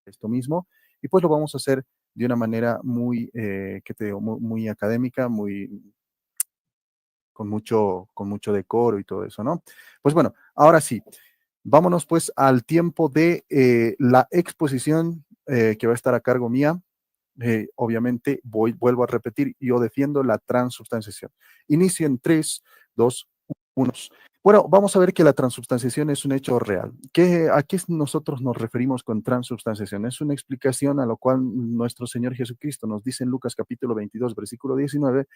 Esto mismo, y pues lo vamos a hacer de una manera muy, ¿qué te digo? Muy académica, muy con mucho decoro y todo eso, ¿no? Pues bueno, ahora sí, vámonos pues al tiempo de la exposición que va a estar a cargo mía. Obviamente, vuelvo a repetir, yo defiendo la transubstanciación. Inicio en 3, 2, 1. Bueno, vamos a ver que la transubstanciación es un hecho real. ¿A qué nosotros nos referimos con transubstanciación? Es una explicación a lo cual nuestro Señor Jesucristo nos dice en Lucas capítulo 22, versículo 19,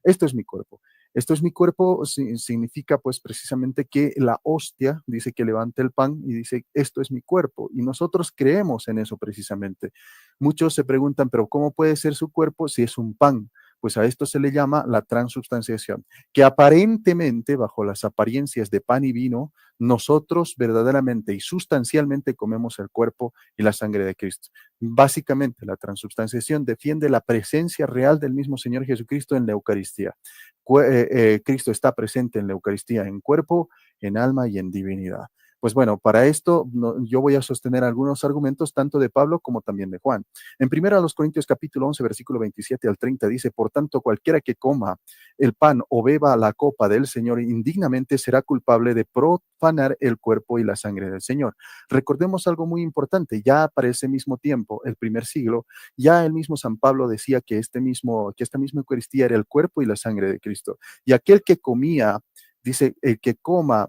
esto es mi cuerpo. Esto es mi cuerpo significa pues precisamente que la hostia dice que levanta el pan y dice, esto es mi cuerpo. Y nosotros creemos en eso precisamente. Muchos se preguntan, pero ¿cómo puede ser su cuerpo si es un pan? Pues a esto se le llama la transubstanciación, que aparentemente, bajo las apariencias de pan y vino, nosotros verdaderamente y sustancialmente comemos el cuerpo y la sangre de Cristo. Básicamente, la transubstanciación defiende la presencia real del mismo Señor Jesucristo en la Eucaristía. Cristo está presente en la Eucaristía en cuerpo, en alma y en divinidad. Pues bueno, para esto yo voy a sostener algunos argumentos tanto de Pablo como también de Juan. En 1 Corintios capítulo 11, versículo 27 al 30 dice, por tanto, cualquiera que coma el pan o beba la copa del Señor indignamente será culpable de profanar el cuerpo y la sangre del Señor. Recordemos algo muy importante, ya para ese mismo tiempo, el primer siglo, ya el mismo San Pablo decía que esta misma Eucaristía era el cuerpo y la sangre de Cristo. Y aquel que comía, dice, el que coma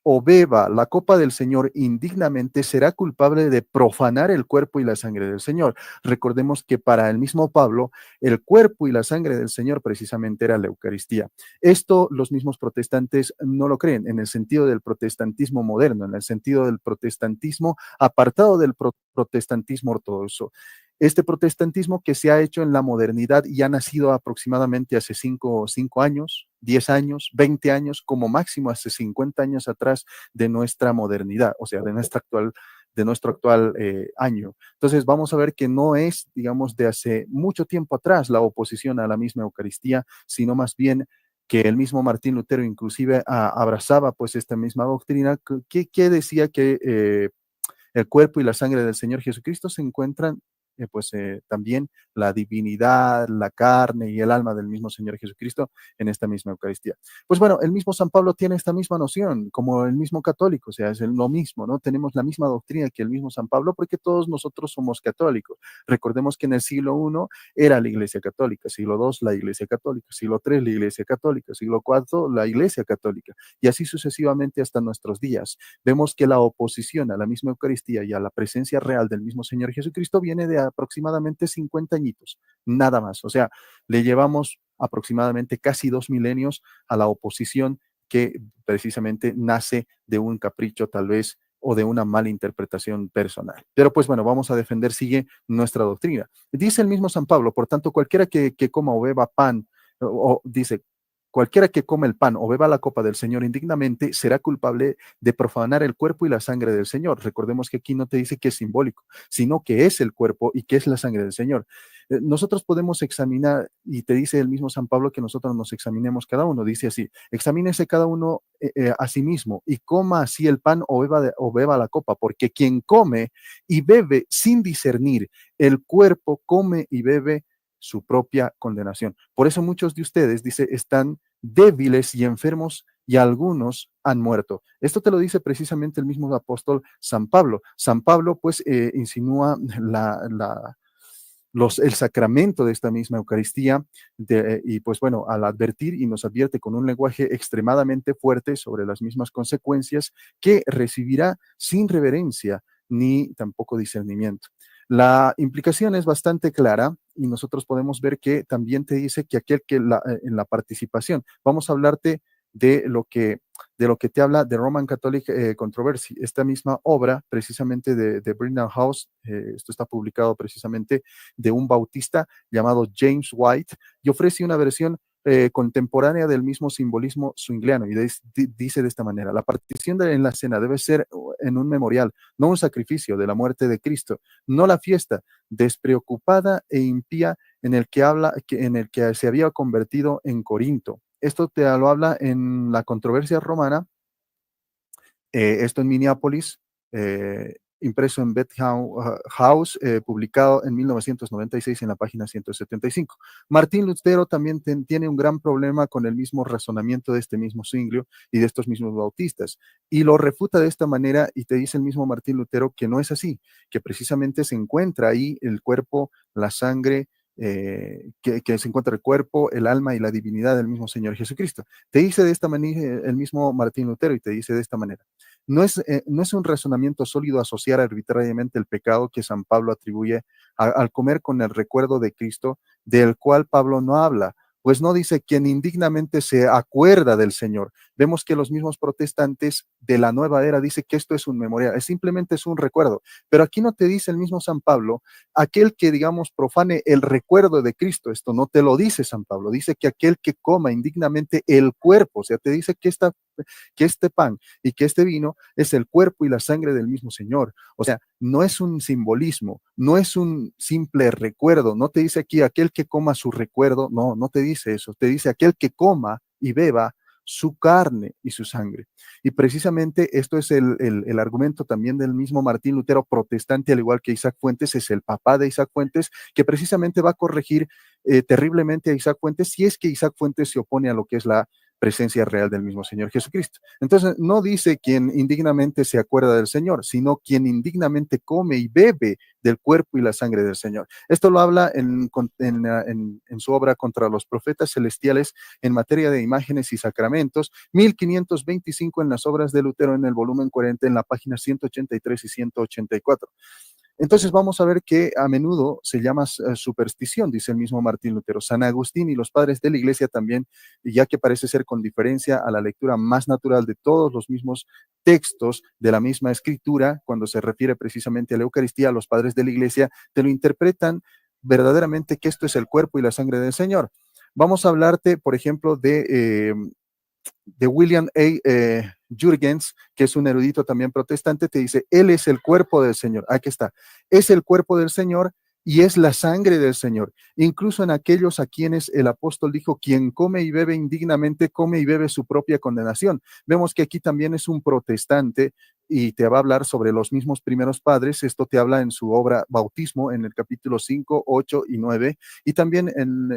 o beba la copa del Señor indignamente será culpable de profanar el cuerpo y la sangre del Señor. Recordemos que para el mismo Pablo, el cuerpo y la sangre del Señor precisamente era la Eucaristía. Esto los mismos protestantes no lo creen en el sentido del protestantismo moderno, en el sentido del protestantismo apartado del protestantismo ortodoxo. Este protestantismo que se ha hecho en la modernidad y ha nacido aproximadamente hace 5 años, 10 años, 20 años, como máximo hace 50 años atrás de nuestra modernidad, o sea, de nuestro actual año. Entonces vamos a ver que no es, digamos, de hace mucho tiempo atrás la oposición a la misma Eucaristía, sino más bien que el mismo Martín Lutero inclusive abrazaba pues esta misma doctrina que decía que el cuerpo y la sangre del Señor Jesucristo se encuentran también la divinidad, la carne y el alma del mismo Señor Jesucristo en esta misma Eucaristía. Pues bueno, el mismo San Pablo tiene esta misma noción, como el mismo católico, o sea, es lo mismo, ¿no? Tenemos la misma doctrina que el mismo San Pablo porque todos nosotros somos católicos. Recordemos que en el siglo I era la Iglesia Católica, siglo II la Iglesia Católica, siglo III la Iglesia Católica, siglo IV la Iglesia Católica, y así sucesivamente hasta nuestros días. Vemos que la oposición a la misma Eucaristía y a la presencia real del mismo Señor Jesucristo viene de aproximadamente 50 añitos, nada más. O sea, le llevamos aproximadamente casi 2 milenios a la oposición que precisamente nace de un capricho tal vez o de una mala interpretación personal. Pero pues bueno, vamos a defender, sigue nuestra doctrina. Dice el mismo San Pablo, por tanto, cualquiera que coma o beba pan, o dice, cualquiera que come el pan o beba la copa del Señor indignamente será culpable de profanar el cuerpo y la sangre del Señor. Recordemos que aquí no te dice que es simbólico, sino que es el cuerpo y que es la sangre del Señor. Nosotros podemos examinar, y te dice el mismo San Pablo que nosotros nos examinemos cada uno. Dice así, examínese cada uno a sí mismo y coma así el pan o beba la copa, porque quien come y bebe sin discernir el cuerpo, come y bebe su propia condenación. Por eso muchos de ustedes, dice, están débiles y enfermos y algunos han muerto. Esto te lo dice precisamente el mismo apóstol San Pablo. San Pablo pues insinúa el sacramento de esta misma Eucaristía y pues bueno, al advertir y nos advierte con un lenguaje extremadamente fuerte sobre las mismas consecuencias que recibirá sin reverencia ni tampoco discernimiento. La implicación es bastante clara y nosotros podemos ver que también te dice que en la participación, vamos a hablarte de lo que, te habla de Roman Catholic Controversy, esta misma obra precisamente de Brendan House, esto está publicado precisamente de un bautista llamado James White y ofrece una versión contemporánea del mismo simbolismo swingliano y dice de esta manera, la participación en la cena debe ser en un memorial, no un sacrificio de la muerte de Cristo, no la fiesta despreocupada e impía en el que se había convertido en Corinto. esto te lo habla en la controversia romana, esto en Minneapolis, impreso en Beth House, publicado en 1996 en la página 175. Martín Lutero también tiene un gran problema con el mismo razonamiento de este mismo Zwinglio y de estos mismos bautistas, y lo refuta de esta manera, y te dice el mismo Martín Lutero que no es así, que precisamente se encuentra ahí el cuerpo, la sangre, que se encuentra el cuerpo, el alma y la divinidad del mismo Señor Jesucristo. Te dice de esta manera el mismo Martín Lutero, y te dice de esta manera: no es un razonamiento sólido asociar arbitrariamente el pecado que San Pablo atribuye al comer con el recuerdo de Cristo, del cual Pablo no habla, pues no dice quien indignamente se acuerda del Señor. Vemos que los mismos protestantes de la nueva era dicen que esto es un memorial, simplemente es un recuerdo, pero aquí no te dice el mismo San Pablo, aquel que, digamos, profane el recuerdo de Cristo. Esto no te lo dice San Pablo, dice que aquel que coma indignamente el cuerpo, o sea, te dice que este pan y que este vino es el cuerpo y la sangre del mismo Señor. O sea, no es un simbolismo, no es un simple recuerdo. No te dice aquí aquel que coma su recuerdo, no, no te dice eso. Te dice aquel que coma y beba su carne y su sangre. Y precisamente esto es el argumento también del mismo Martín Lutero, protestante, al igual que Isaac Fuentes, es el papá de Isaac Fuentes, que precisamente va a corregir terriblemente a Isaac Fuentes si es que Isaac Fuentes se opone a lo que es la presencia real del mismo Señor Jesucristo. Entonces, no dice quien indignamente se acuerda del Señor, sino quien indignamente come y bebe del cuerpo y la sangre del Señor. Esto lo habla en su obra Contra los profetas celestiales en materia de imágenes y sacramentos, 1525, en las obras de Lutero, en el volumen 40, en la página 183 y 184. Entonces vamos a ver que a menudo se llama superstición, dice el mismo Martín Lutero. San Agustín y los padres de la iglesia también, ya que parece ser con diferencia a la lectura más natural de todos los mismos textos de la misma escritura, cuando se refiere precisamente a la Eucaristía, los padres de la iglesia te lo interpretan verdaderamente que esto es el cuerpo y la sangre del Señor. Vamos a hablarte, por ejemplo, de William A. Jurgens, que es un erudito también protestante. Te dice, Él es el cuerpo del Señor. Aquí está. Es el cuerpo del Señor y es la sangre del Señor. Incluso en aquellos a quienes el apóstol dijo, quien come y bebe indignamente, come y bebe su propia condenación. Vemos que aquí también es un protestante y te va a hablar sobre los mismos primeros padres. Esto te habla en su obra Bautismo, en el capítulo 5, 8 y 9. Y también en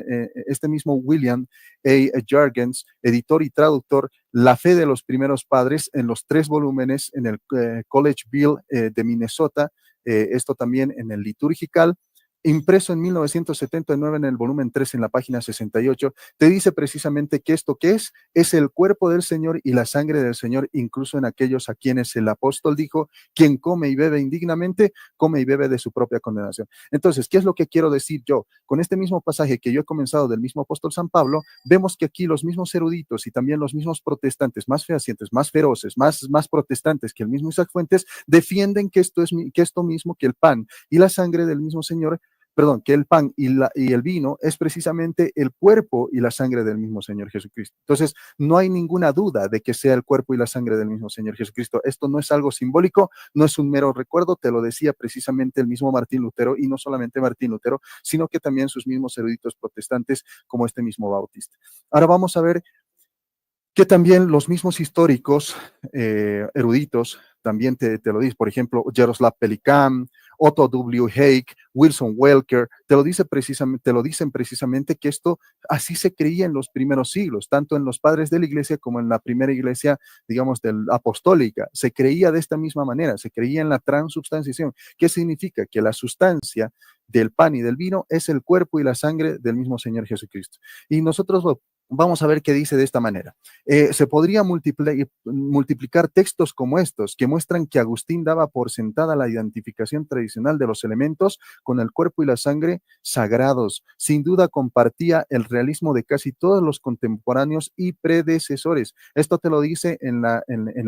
este mismo William A. Jurgens, editor y traductor, La fe de los primeros padres, en los 3 volúmenes, en el College Bill de Minnesota, esto también en el Liturgical, impreso en 1979 en el volumen 3 en la página 68, te dice precisamente que esto que es el cuerpo del Señor y la sangre del Señor, incluso en aquellos a quienes el apóstol dijo, quien come y bebe indignamente, come y bebe de su propia condenación. Entonces, ¿qué es lo que quiero decir yo? Con este mismo pasaje que yo he comenzado del mismo apóstol San Pablo, vemos que aquí los mismos eruditos y también los mismos protestantes más fehacientes, más feroces, más protestantes que el mismo Isaac Fuentes, defienden que esto mismo, que el pan y la sangre del mismo Señor, perdón, que el pan y el vino es precisamente el cuerpo y la sangre del mismo Señor Jesucristo. Entonces, no hay ninguna duda de que sea el cuerpo y la sangre del mismo Señor Jesucristo. Esto no es algo simbólico, no es un mero recuerdo, te lo decía precisamente el mismo Martín Lutero, y no solamente Martín Lutero, sino que también sus mismos eruditos protestantes, como este mismo Bautista. Ahora vamos a ver que también los mismos históricos eruditos también te lo dicen. Por ejemplo, Jaroslav Pelikan, Otto W. Haig, Wilson Welker, te lo dicen precisamente que esto así se creía en los primeros siglos, tanto en los padres de la iglesia como en la primera iglesia, digamos, apostólica. Se creía de esta misma manera, se creía en la transubstanciación. ¿Qué significa? Que la sustancia del pan y del vino es el cuerpo y la sangre del mismo Señor Jesucristo. Y nosotros vamos a ver qué dice de esta manera. Se podría multiplicar textos como estos que muestran que Agustín daba por sentada la identificación tradicional de los elementos con el cuerpo y la sangre sagrados. Sin duda compartía el realismo de casi todos los contemporáneos y predecesores. Esto te lo dice en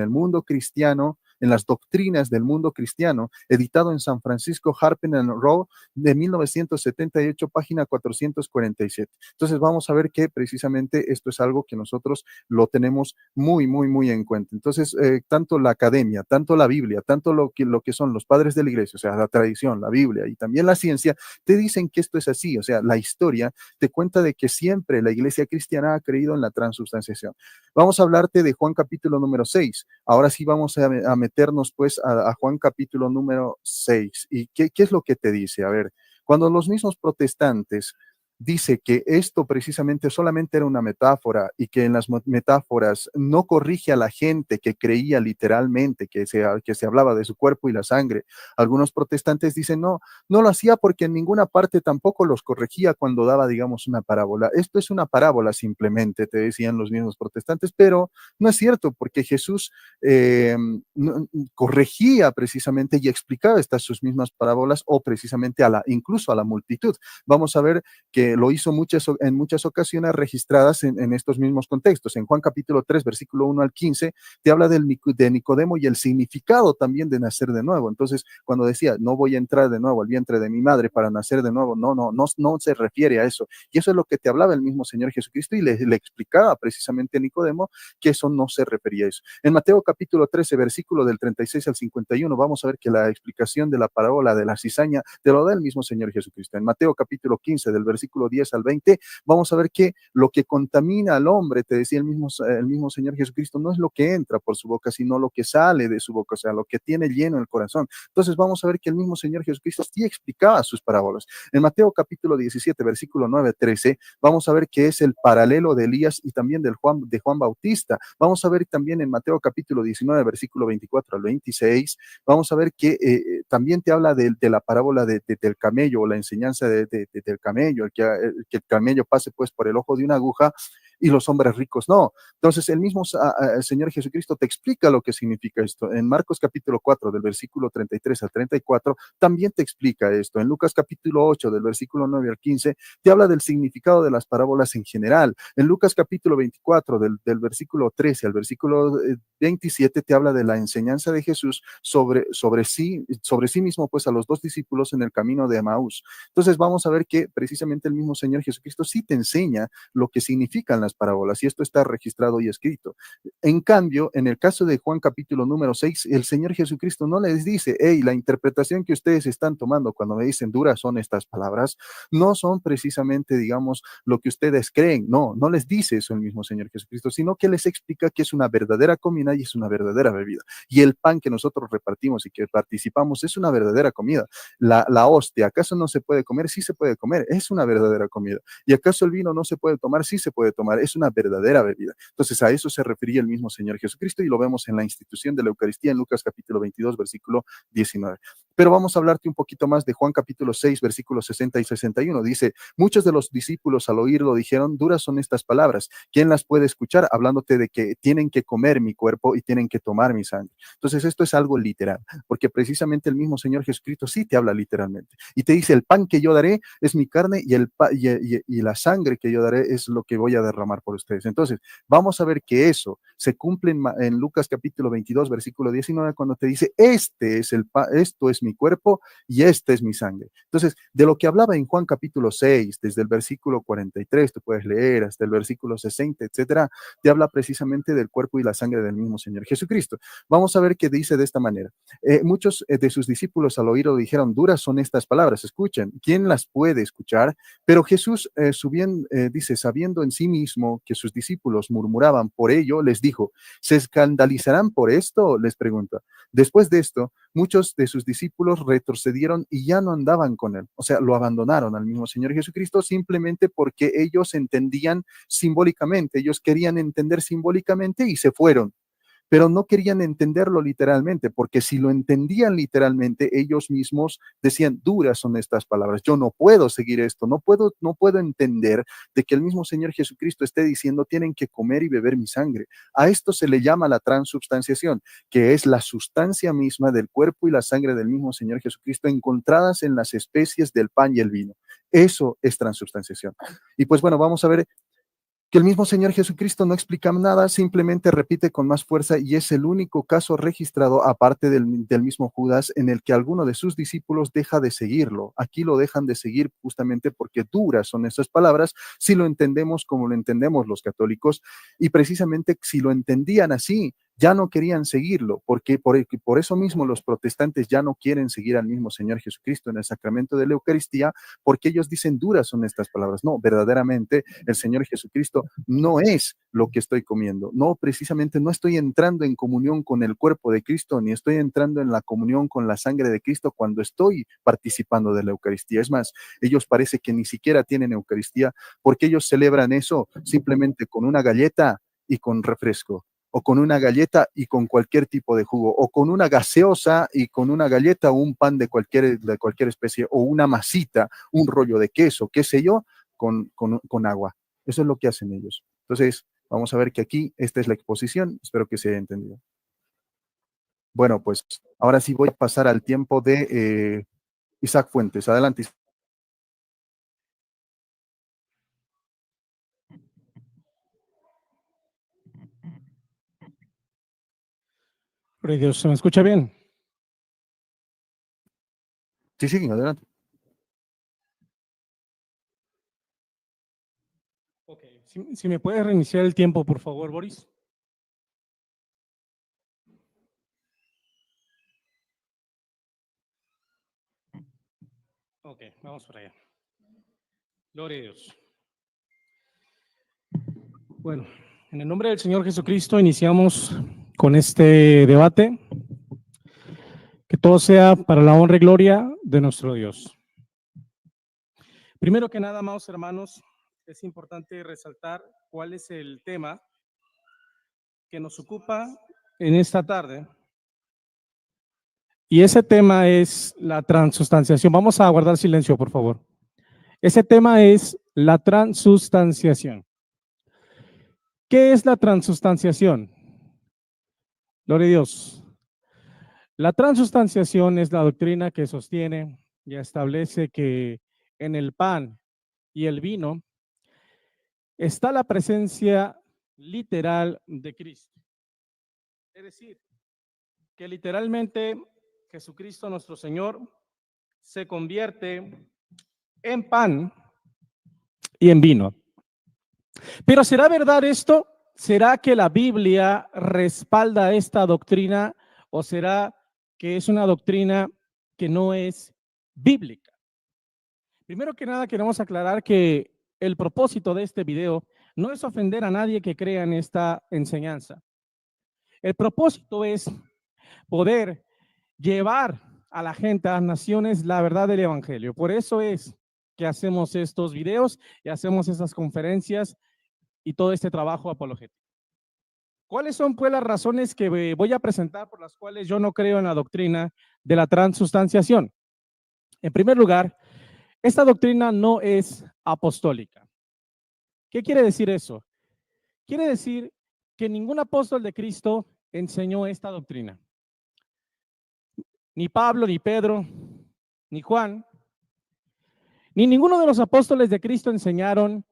el mundo cristiano en las doctrinas del mundo cristiano, editado en San Francisco, Harper and Row, de 1978, página 447. Entonces vamos a ver que precisamente esto es algo que nosotros lo tenemos muy, muy, muy en cuenta. Entonces, tanto la academia, tanto la Biblia, tanto lo que son los padres de la iglesia, o sea, la tradición, la Biblia y también la ciencia, te dicen que esto es así. O sea, la historia te cuenta de que siempre la iglesia cristiana ha creído en la transubstanciación. Vamos a hablarte de Juan capítulo número 6. Ahora sí vamos a meternos pues a Juan capítulo número 6. ¿Y qué es lo que te dice? A ver, cuando los mismos protestantes dice que esto precisamente solamente era una metáfora y que en las metáforas no corrige a la gente que creía literalmente que se hablaba de su cuerpo y la sangre. Algunos protestantes dicen, no, no lo hacía porque en ninguna parte tampoco los corregía cuando daba, digamos, una parábola. Esto es una parábola simplemente, te decían los mismos protestantes, pero no es cierto porque Jesús corregía precisamente y explicaba estas sus mismas parábolas o precisamente incluso a la multitud. Vamos a ver que lo hizo en muchas ocasiones registradas en estos mismos contextos. En Juan capítulo 3, versículo 1 al 15, te habla de Nicodemo y el significado también de nacer de nuevo. Entonces, cuando decía, no voy a entrar de nuevo al vientre de mi madre para nacer de nuevo, no se refiere a eso. Y eso es lo que te hablaba el mismo Señor Jesucristo y le explicaba precisamente a Nicodemo que eso no se refería a eso. En Mateo capítulo 13, versículo del 36 al 51, vamos a ver que la explicación de la parábola de la cizaña te lo da el mismo Señor Jesucristo. En Mateo capítulo 15, del versículo 10 al 20, vamos a ver que lo que contamina al hombre, te decía el mismo Señor Jesucristo, no es lo que entra por su boca, sino lo que sale de su boca, o sea, lo que tiene lleno el corazón. Entonces vamos a ver que el mismo Señor Jesucristo sí explicaba sus parábolas. En Mateo capítulo 17, versículo 9, 13, vamos a ver que es el paralelo de Elías y también de Juan Bautista. Vamos a ver también en Mateo capítulo 19, versículo 24 al 26, vamos a ver que también te habla de la parábola del camello o la enseñanza del camello, que el camello pase pues por el ojo de una aguja y los hombres ricos no. Entonces el mismo Señor Jesucristo te explica lo que significa esto. En Marcos capítulo 4 del versículo 33 al 34 también te explica esto. En Lucas capítulo 8 del versículo 9 al 15 te habla del significado de las parábolas en general. En Lucas capítulo 24 del versículo 13 al versículo 27 te habla de la enseñanza de Jesús sobre sí mismo pues a los dos discípulos en el camino de Emaús. Entonces vamos a ver que precisamente el mismo Señor Jesucristo sí te enseña lo que significan las parábolas y esto está registrado y escrito. En cambio, en el caso de Juan capítulo número 6, el Señor Jesucristo no les dice, hey, la interpretación que ustedes están tomando cuando me dicen duras son estas palabras, no son precisamente, digamos, lo que ustedes creen. No les dice eso el mismo Señor Jesucristo, sino que les explica que es una verdadera comida y es una verdadera bebida. Y el pan que nosotros repartimos y que participamos es una verdadera comida. La hostia, ¿acaso no se puede comer? Sí se puede comer, es una verdadera comida. ¿Y acaso el vino no se puede tomar? Sí se puede tomar, es una verdadera bebida. Entonces a eso se refería el mismo Señor Jesucristo y lo vemos en la institución de la Eucaristía en Lucas capítulo 22, versículo 19. Pero vamos a hablarte un poquito más de Juan capítulo 6, versículos 60 y 61. Dice, muchos de los discípulos al oírlo dijeron, duras son estas palabras. ¿Quién las puede escuchar? Hablándote de que tienen que comer mi cuerpo y tienen que tomar mi sangre. Entonces esto es algo literal, porque precisamente el mismo Señor Jesucristo sí te habla literalmente. Y te dice, el pan que yo daré es mi carne y la sangre que yo daré es lo que voy a derramar por ustedes. Entonces, vamos a ver que eso se cumple en Lucas capítulo 22, versículo 19, cuando te dice, esto es mi cuerpo y esta es mi sangre. Entonces, de lo que hablaba en Juan capítulo 6, desde el versículo 43, tú puedes leer hasta el versículo 60, etcétera, te habla precisamente del cuerpo y la sangre del mismo Señor Jesucristo. Vamos a ver qué dice de esta manera. Muchos de sus discípulos al oírlo dijeron, duras son estas palabras, escuchen, ¿quién las puede escuchar? Pero Jesús, dice, sabiendo en sí mismo que sus discípulos murmuraban por ello, les dijo, ¿se escandalizarán por esto? Les pregunta. Después de esto, muchos de sus discípulos retrocedieron y ya no andaban con él. O sea, lo abandonaron al mismo Señor Jesucristo simplemente porque ellos entendían simbólicamente, ellos querían entender simbólicamente y se fueron, pero no querían entenderlo literalmente, porque si lo entendían literalmente, ellos mismos decían, duras son estas palabras, yo no puedo seguir esto, no puedo entender de que el mismo Señor Jesucristo esté diciendo, tienen que comer y beber mi sangre. A esto se le llama la transubstanciación, que es la sustancia misma del cuerpo y la sangre del mismo Señor Jesucristo encontradas en las especies del pan y el vino. Eso es transubstanciación. Y pues bueno, vamos a ver que el mismo Señor Jesucristo no explica nada, simplemente repite con más fuerza, y es el único caso registrado, aparte del mismo Judas, en el que alguno de sus discípulos deja de seguirlo. Aquí lo dejan de seguir justamente porque duras son esas palabras, si lo entendemos como lo entendemos los católicos, y precisamente si lo entendían así, ya no querían seguirlo, porque por eso mismo los protestantes ya no quieren seguir al mismo Señor Jesucristo en el sacramento de la Eucaristía, porque ellos dicen duras son estas palabras. No, verdaderamente el Señor Jesucristo no es lo que estoy comiendo. No, precisamente no estoy entrando en comunión con el cuerpo de Cristo, ni estoy entrando en la comunión con la sangre de Cristo cuando estoy participando de la Eucaristía. Es más, ellos parece que ni siquiera tienen Eucaristía, porque ellos celebran eso simplemente con una galleta y con refresco, o con una galleta y con cualquier tipo de jugo, o con una gaseosa y con una galleta o un pan de cualquier especie, o una masita, un rollo de queso, qué sé yo, con agua. Eso es lo que hacen ellos. Entonces, vamos a ver que aquí esta es la exposición. Espero que se haya entendido. Bueno, pues ahora sí voy a pasar al tiempo de Isaac Fuentes. Adelante. Gloria a Dios, ¿se me escucha bien? Sí, sí, adelante. Ok, si me puedes reiniciar el tiempo, por favor, Boris. Ok, vamos por allá. Gloria a Dios. Bueno, en el nombre del Señor Jesucristo iniciamos con este debate. Que todo sea para la honra y gloria de nuestro Dios. Primero que nada, amados hermanos, es importante resaltar cuál es el tema que nos ocupa en esta tarde. Y ese tema es la transustanciación. Vamos a guardar silencio, por favor. Ese tema es la transustanciación. ¿Qué es la transustanciación? Gloria a Dios. La transustanciación es la doctrina que sostiene y establece que en el pan y el vino está la presencia literal de Cristo. Es decir, que literalmente Jesucristo nuestro Señor se convierte en pan y en vino. Pero ¿será verdad esto? ¿Será que la Biblia respalda esta doctrina o será que es una doctrina que no es bíblica? Primero que nada queremos aclarar que el propósito de este video no es ofender a nadie que crea en esta enseñanza. El propósito es poder llevar a la gente, a las naciones, la verdad del evangelio. Por eso es que hacemos estos videos y hacemos estas conferencias y todo este trabajo apologético. ¿Cuáles son pues las razones que voy a presentar por las cuales yo no creo en la doctrina de la transustanciación? En primer lugar, esta doctrina no es apostólica. ¿Qué quiere decir eso? Quiere decir que ningún apóstol de Cristo enseñó esta doctrina. Ni Pablo, ni Pedro, ni Juan, ni ninguno de los apóstoles de Cristo enseñaron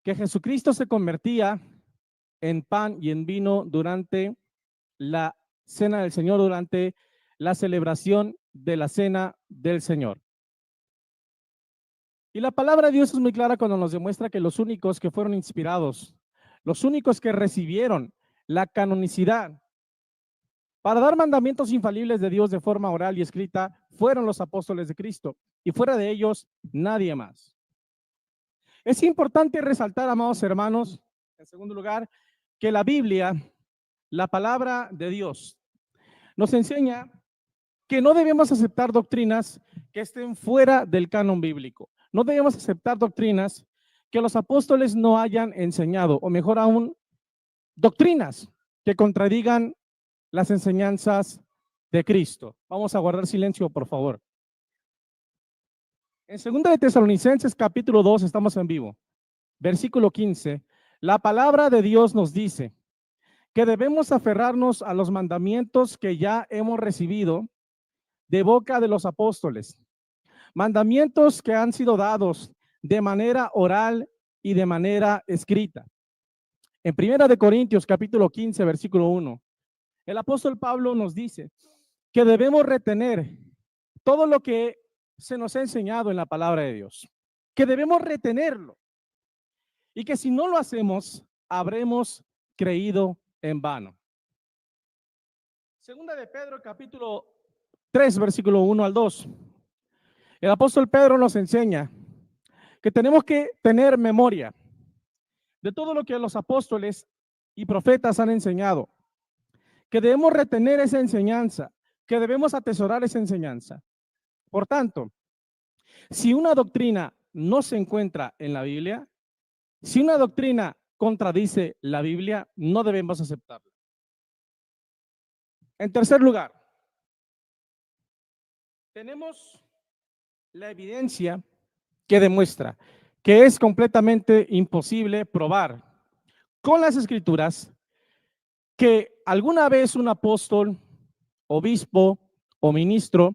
que Jesucristo se convertía en pan y en vino durante la cena del Señor, durante la celebración de la cena del Señor. Y la palabra de Dios es muy clara cuando nos demuestra que los únicos que fueron inspirados, los únicos que recibieron la canonicidad para dar mandamientos infalibles de Dios de forma oral y escrita, fueron los apóstoles de Cristo, y fuera de ellos, nadie más. Es importante resaltar, amados hermanos, en segundo lugar, que la Biblia, la palabra de Dios, nos enseña que no debemos aceptar doctrinas que estén fuera del canon bíblico. No debemos aceptar doctrinas que los apóstoles no hayan enseñado, o mejor aún, doctrinas que contradigan las enseñanzas de Cristo. Vamos a guardar silencio, por favor. En 2 de Tesalonicenses, capítulo 2, estamos en vivo. Versículo 15, la palabra de Dios nos dice que debemos aferrarnos a los mandamientos que ya hemos recibido de boca de los apóstoles. Mandamientos que han sido dados de manera oral y de manera escrita. En 1 Corintios, capítulo 15, versículo 1, el apóstol Pablo nos dice que debemos retener todo lo que se nos ha enseñado en la palabra de Dios, que debemos retenerlo y que si no lo hacemos, habremos creído en vano. Segunda de Pedro, capítulo 3, versículo 1 al 2. El apóstol Pedro nos enseña que tenemos que tener memoria de todo lo que los apóstoles y profetas han enseñado, que debemos retener esa enseñanza, que debemos atesorar esa enseñanza. Por tanto, si una doctrina no se encuentra en la Biblia, si una doctrina contradice la Biblia, no debemos aceptarla. En tercer lugar, tenemos la evidencia que demuestra que es completamente imposible probar con las Escrituras que alguna vez un apóstol, obispo o ministro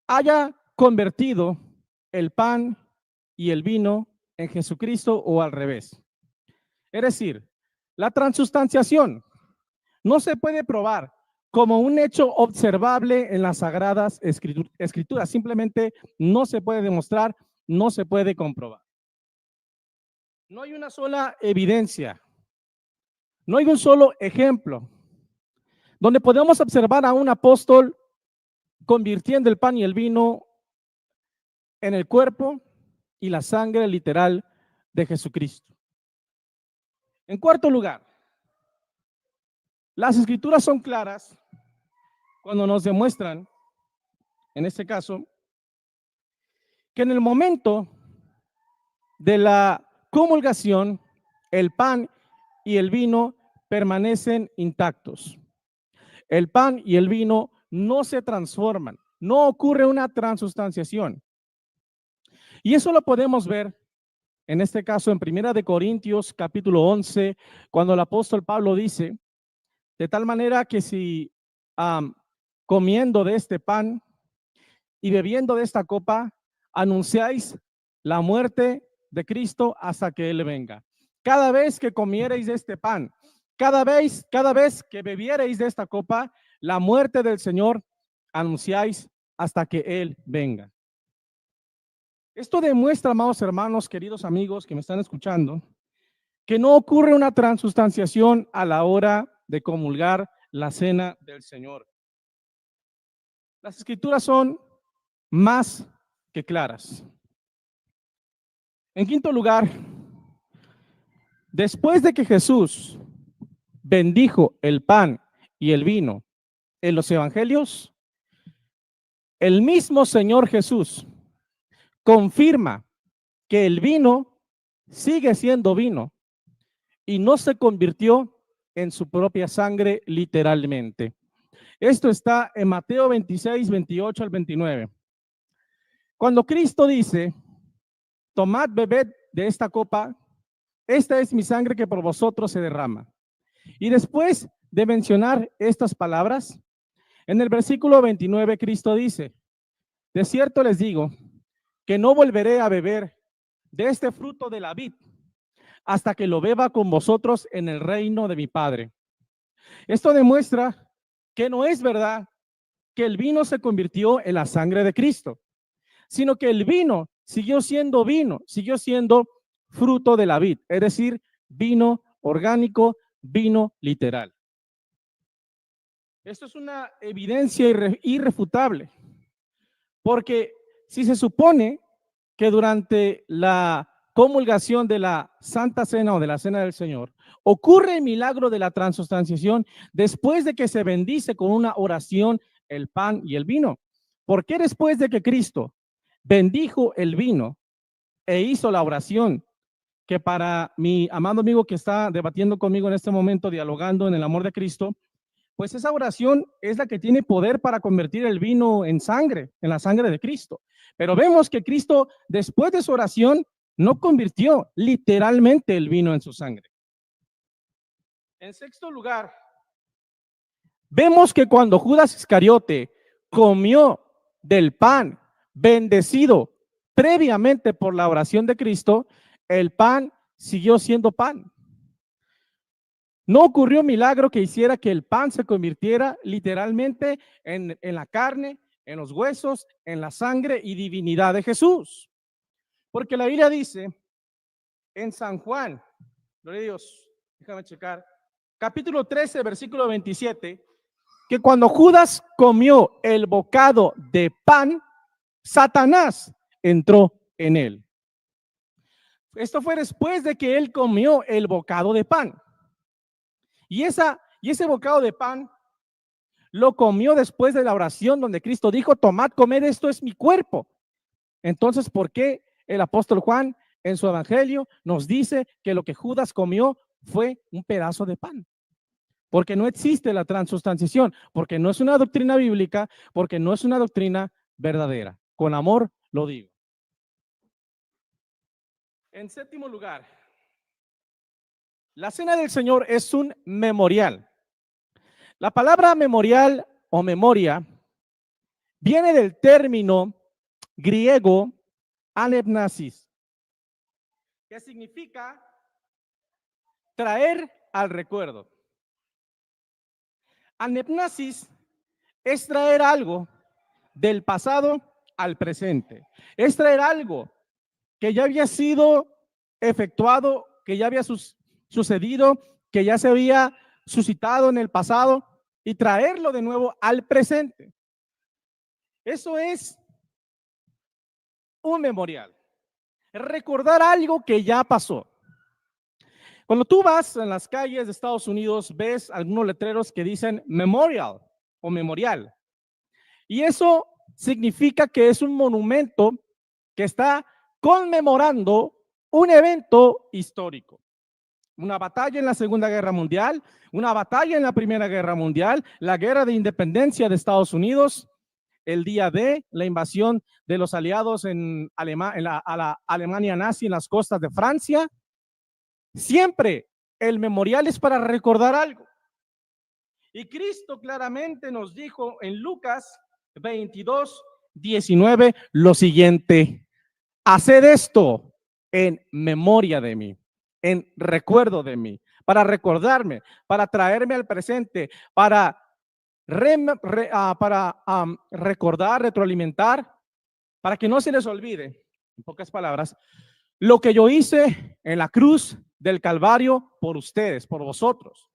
haya convertido el pan y el vino en Jesucristo o al revés. Es decir, la transustanciación no se puede probar como un hecho observable en las Sagradas Escrituras. Simplemente no se puede demostrar, no se puede comprobar. No hay una sola evidencia, no hay un solo ejemplo donde podemos observar a un apóstol convirtiendo el pan y el vino en el cuerpo y la sangre literal de Jesucristo. En cuarto lugar, las Escrituras son claras cuando nos demuestran, en este caso, que en el momento de la comulgación, el pan y el vino permanecen intactos. El pan y el vino no se transforman, no ocurre una transustanciación. Y eso lo podemos ver, en este caso, en 1 Corintios, capítulo 11, cuando el apóstol Pablo dice, de tal manera que si comiendo de este pan y bebiendo de esta copa, anunciáis la muerte de Cristo hasta que Él venga. Cada vez que comiereis de este pan, cada vez que bebiereis de esta copa, la muerte del Señor anunciáis hasta que Él venga. Esto demuestra, amados hermanos, queridos amigos que me están escuchando, que no ocurre una transustanciación a la hora de comulgar la cena del Señor. Las Escrituras son más que claras. En quinto lugar, después de que Jesús bendijo el pan y el vino en los evangelios, el mismo Señor Jesús confirma que el vino sigue siendo vino y no se convirtió en su propia sangre literalmente. Esto está en Mateo 26, 28 al 29. Cuando Cristo dice, tomad, bebed de esta copa, esta es mi sangre que por vosotros se derrama. Y después de mencionar estas palabras, en el versículo 29 Cristo dice, de cierto les digo que no volveré a beber de este fruto de la vid hasta que lo beba con vosotros en el reino de mi Padre. Esto demuestra que no es verdad que el vino se convirtió en la sangre de Cristo, sino que el vino, siguió siendo fruto de la vid, es decir, vino orgánico, vino literal. Esto es una evidencia irrefutable, porque si se supone que durante la comulgación de la Santa Cena o de la Cena del Señor ocurre el milagro de la transustanciación después de que se bendice con una oración el pan y el vino, ¿por qué después de que Cristo bendijo el vino e hizo la oración que para mi amado amigo que está debatiendo conmigo en este momento, dialogando en el amor de Cristo, pues esa oración es la que tiene poder para convertir el vino en sangre, en la sangre de Cristo? Pero vemos que Cristo, después de su oración, no convirtió literalmente el vino en su sangre. En sexto lugar, vemos que cuando Judas Iscariote comió del pan bendecido previamente por la oración de Cristo, el pan siguió siendo pan. No ocurrió milagro que hiciera que el pan se convirtiera literalmente en la carne, en los huesos, en la sangre y divinidad de Jesús. Porque la Biblia dice en San Juan, gloria a Dios, déjame checar, capítulo 13, versículo 27, que cuando Judas comió el bocado de pan, Satanás entró en él. Esto fue después de que él comió el bocado de pan. Y ese bocado de pan lo comió después de la oración donde Cristo dijo, tomad, comed, esto es mi cuerpo. Entonces, ¿por qué el apóstol Juan en su evangelio nos dice que lo que Judas comió fue un pedazo de pan? Porque no existe la transustanciación, porque no es una doctrina bíblica, porque no es una doctrina verdadera. Con amor lo digo. En séptimo lugar, la cena del Señor es un memorial. La palabra memorial o memoria viene del término griego anepnasis, que significa traer al recuerdo. Anepnasis es traer algo del pasado al presente. Es traer algo que ya había sido efectuado, que ya había sucedido, que ya se había suscitado en el pasado y traerlo de nuevo al presente. Eso es un memorial. Recordar algo que ya pasó. Cuando tú vas en las calles de Estados Unidos, ves algunos letreros que dicen memorial o memorial. Y eso significa que es un monumento que está conmemorando un evento histórico. Una batalla en la Segunda Guerra Mundial, una batalla en la Primera Guerra Mundial, la guerra de independencia de Estados Unidos, el día de la invasión de los aliados a la Alemania nazi en las costas de Francia. Siempre el memorial es para recordar algo. Y Cristo claramente nos dijo en Lucas 22:19 lo siguiente: haced esto en memoria de mí, en recuerdo de mí, para recordarme, para traerme al presente, para recordar, retroalimentar, para que no se les olvide, en pocas palabras, lo que yo hice en la cruz del Calvario por ustedes, por vosotros.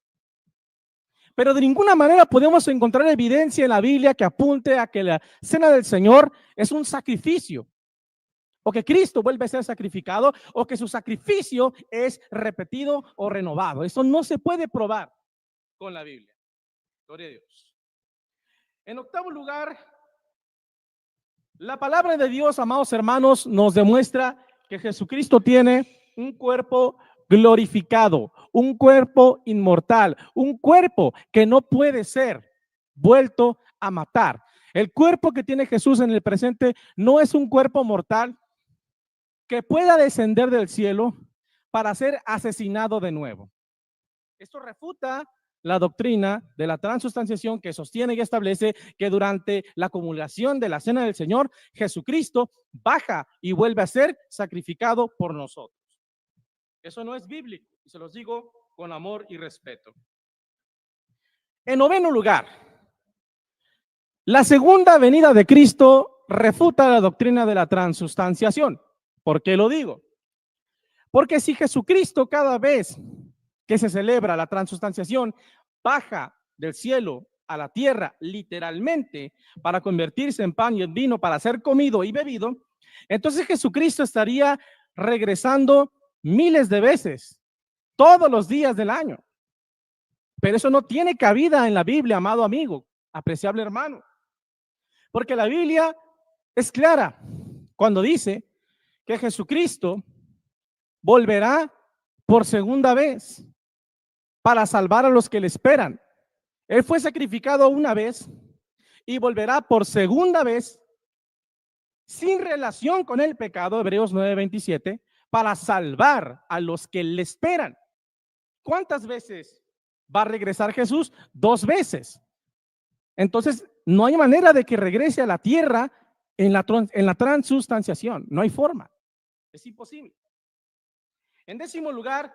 Pero de ninguna manera podemos encontrar evidencia en la Biblia que apunte a que la cena del Señor es un sacrificio, o que Cristo vuelve a ser sacrificado, o que su sacrificio es repetido o renovado. Eso no se puede probar con la Biblia. Gloria a Dios. En octavo lugar, la palabra de Dios, amados hermanos, nos demuestra que Jesucristo tiene un cuerpo glorificado, un cuerpo inmortal, un cuerpo que no puede ser vuelto a matar. El cuerpo que tiene Jesús en el presente no es un cuerpo mortal que pueda descender del cielo para ser asesinado de nuevo. Esto refuta la doctrina de la transustanciación que sostiene y establece que durante la comulgación de la cena del Señor, Jesucristo baja y vuelve a ser sacrificado por nosotros. Eso no es bíblico, y se los digo con amor y respeto. En noveno lugar, la segunda venida de Cristo refuta la doctrina de la transustanciación. ¿Por qué lo digo? Porque si Jesucristo cada vez que se celebra la transustanciación baja del cielo a la tierra literalmente para convertirse en pan y en vino para ser comido y bebido, entonces Jesucristo estaría regresando miles de veces todos los días del año. Pero eso no tiene cabida en la Biblia, amado amigo, apreciable hermano, porque la Biblia es clara cuando dice que Jesucristo volverá por segunda vez para salvar a los que le esperan. Él fue sacrificado una vez y volverá por segunda vez sin relación con el pecado, Hebreos 9:27, para salvar a los que le esperan. ¿Cuántas veces va a regresar Jesús? 2 veces. Entonces, no hay manera de que regrese a la tierra en la transustanciación. No hay forma. Es imposible. En décimo lugar,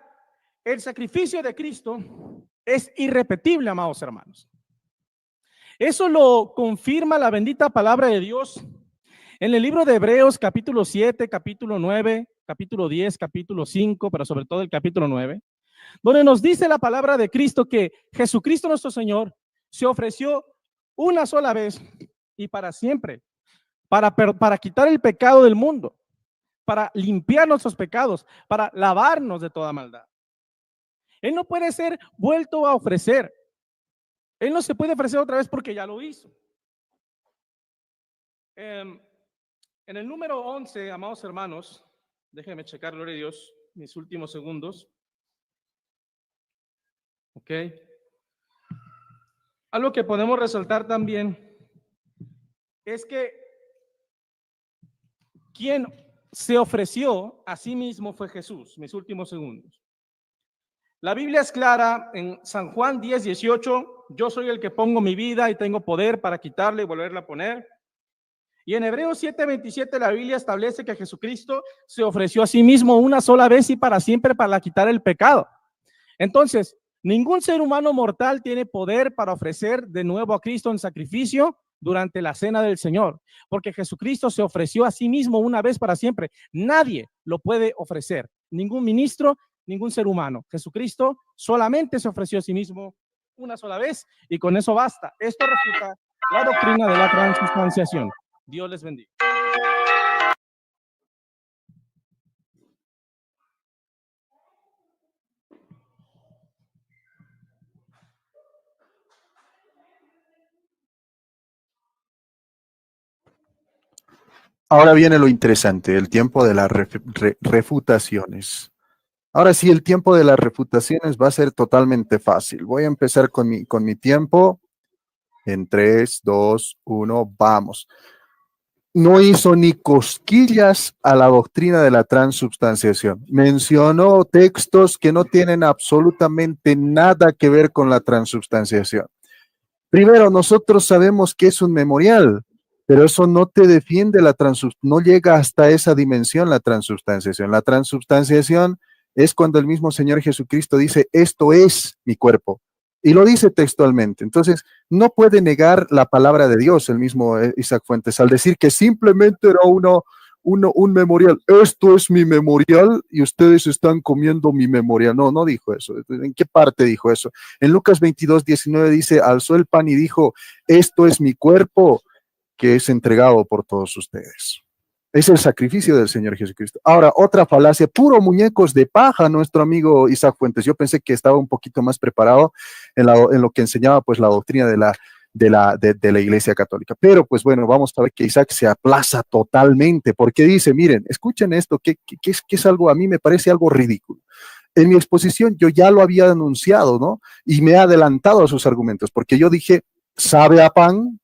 el sacrificio de Cristo es irrepetible, amados hermanos. Eso lo confirma la bendita palabra de Dios en el libro de Hebreos, capítulo 7, capítulo 9, capítulo 10, capítulo 5, pero sobre todo el capítulo 9, donde nos dice la palabra de Cristo que Jesucristo nuestro Señor se ofreció una sola vez y para siempre, para quitar el pecado del mundo, para limpiar nuestros pecados, para lavarnos de toda maldad. Él no puede ser vuelto a ofrecer. Él no se puede ofrecer otra vez porque ya lo hizo. En el número 11, amados hermanos, déjenme checar, gloria a Dios, mis últimos segundos. Ok. Algo que podemos resaltar también es que quien se ofreció a sí mismo fue Jesús, mis últimos segundos. La Biblia es clara en San Juan 10, 18, yo soy el que pongo mi vida y tengo poder para quitarla y volverla a poner. Y en Hebreos 7, 27 la Biblia establece que Jesucristo se ofreció a sí mismo una sola vez y para siempre para quitar el pecado. Entonces, ningún ser humano mortal tiene poder para ofrecer de nuevo a Cristo en sacrificio durante la cena del Señor, porque Jesucristo se ofreció a sí mismo una vez para siempre. Nadie lo puede ofrecer, ningún ministro, ningún ser humano. Jesucristo solamente se ofreció a sí mismo una sola vez y con eso basta. Esto refuta la doctrina de la transubstanciación. Dios les bendiga. Ahora viene lo interesante, el tiempo de las refutaciones. Ahora sí, el tiempo de las refutaciones va a ser totalmente fácil. Voy a empezar con mi tiempo. En 3, 2, 1, vamos. No hizo ni cosquillas a la doctrina de la transubstanciación. Mencionó textos que no tienen absolutamente nada que ver con la transubstanciación. Primero, nosotros sabemos que es un memorial, pero eso no te defiende no llega hasta esa dimensión la transubstanciación. La transubstanciación es cuando el mismo Señor Jesucristo dice, esto es mi cuerpo. Y lo dice textualmente. Entonces, no puede negar la palabra de Dios, el mismo Isaac Fuentes, al decir que simplemente era un memorial. Esto es mi memorial y ustedes están comiendo mi memorial. No, no dijo eso. ¿En qué parte dijo eso? En Lucas 22, 19 dice, alzó el pan y dijo, esto es mi cuerpo que es entregado por todos ustedes. Es el sacrificio del Señor Jesucristo. Ahora, otra falacia, puro muñecos de paja, nuestro amigo Isaac Fuentes. Yo pensé que estaba un poquito más preparado en lo que enseñaba pues la doctrina de la Iglesia Católica. Pero pues bueno, vamos a ver que Isaac se aplaza totalmente porque dice, miren, escuchen esto, que es algo, a mí me parece algo ridículo. En mi exposición yo ya lo había anunciado, ¿no? Y me he adelantado a sus argumentos porque yo dije, sabe a pan,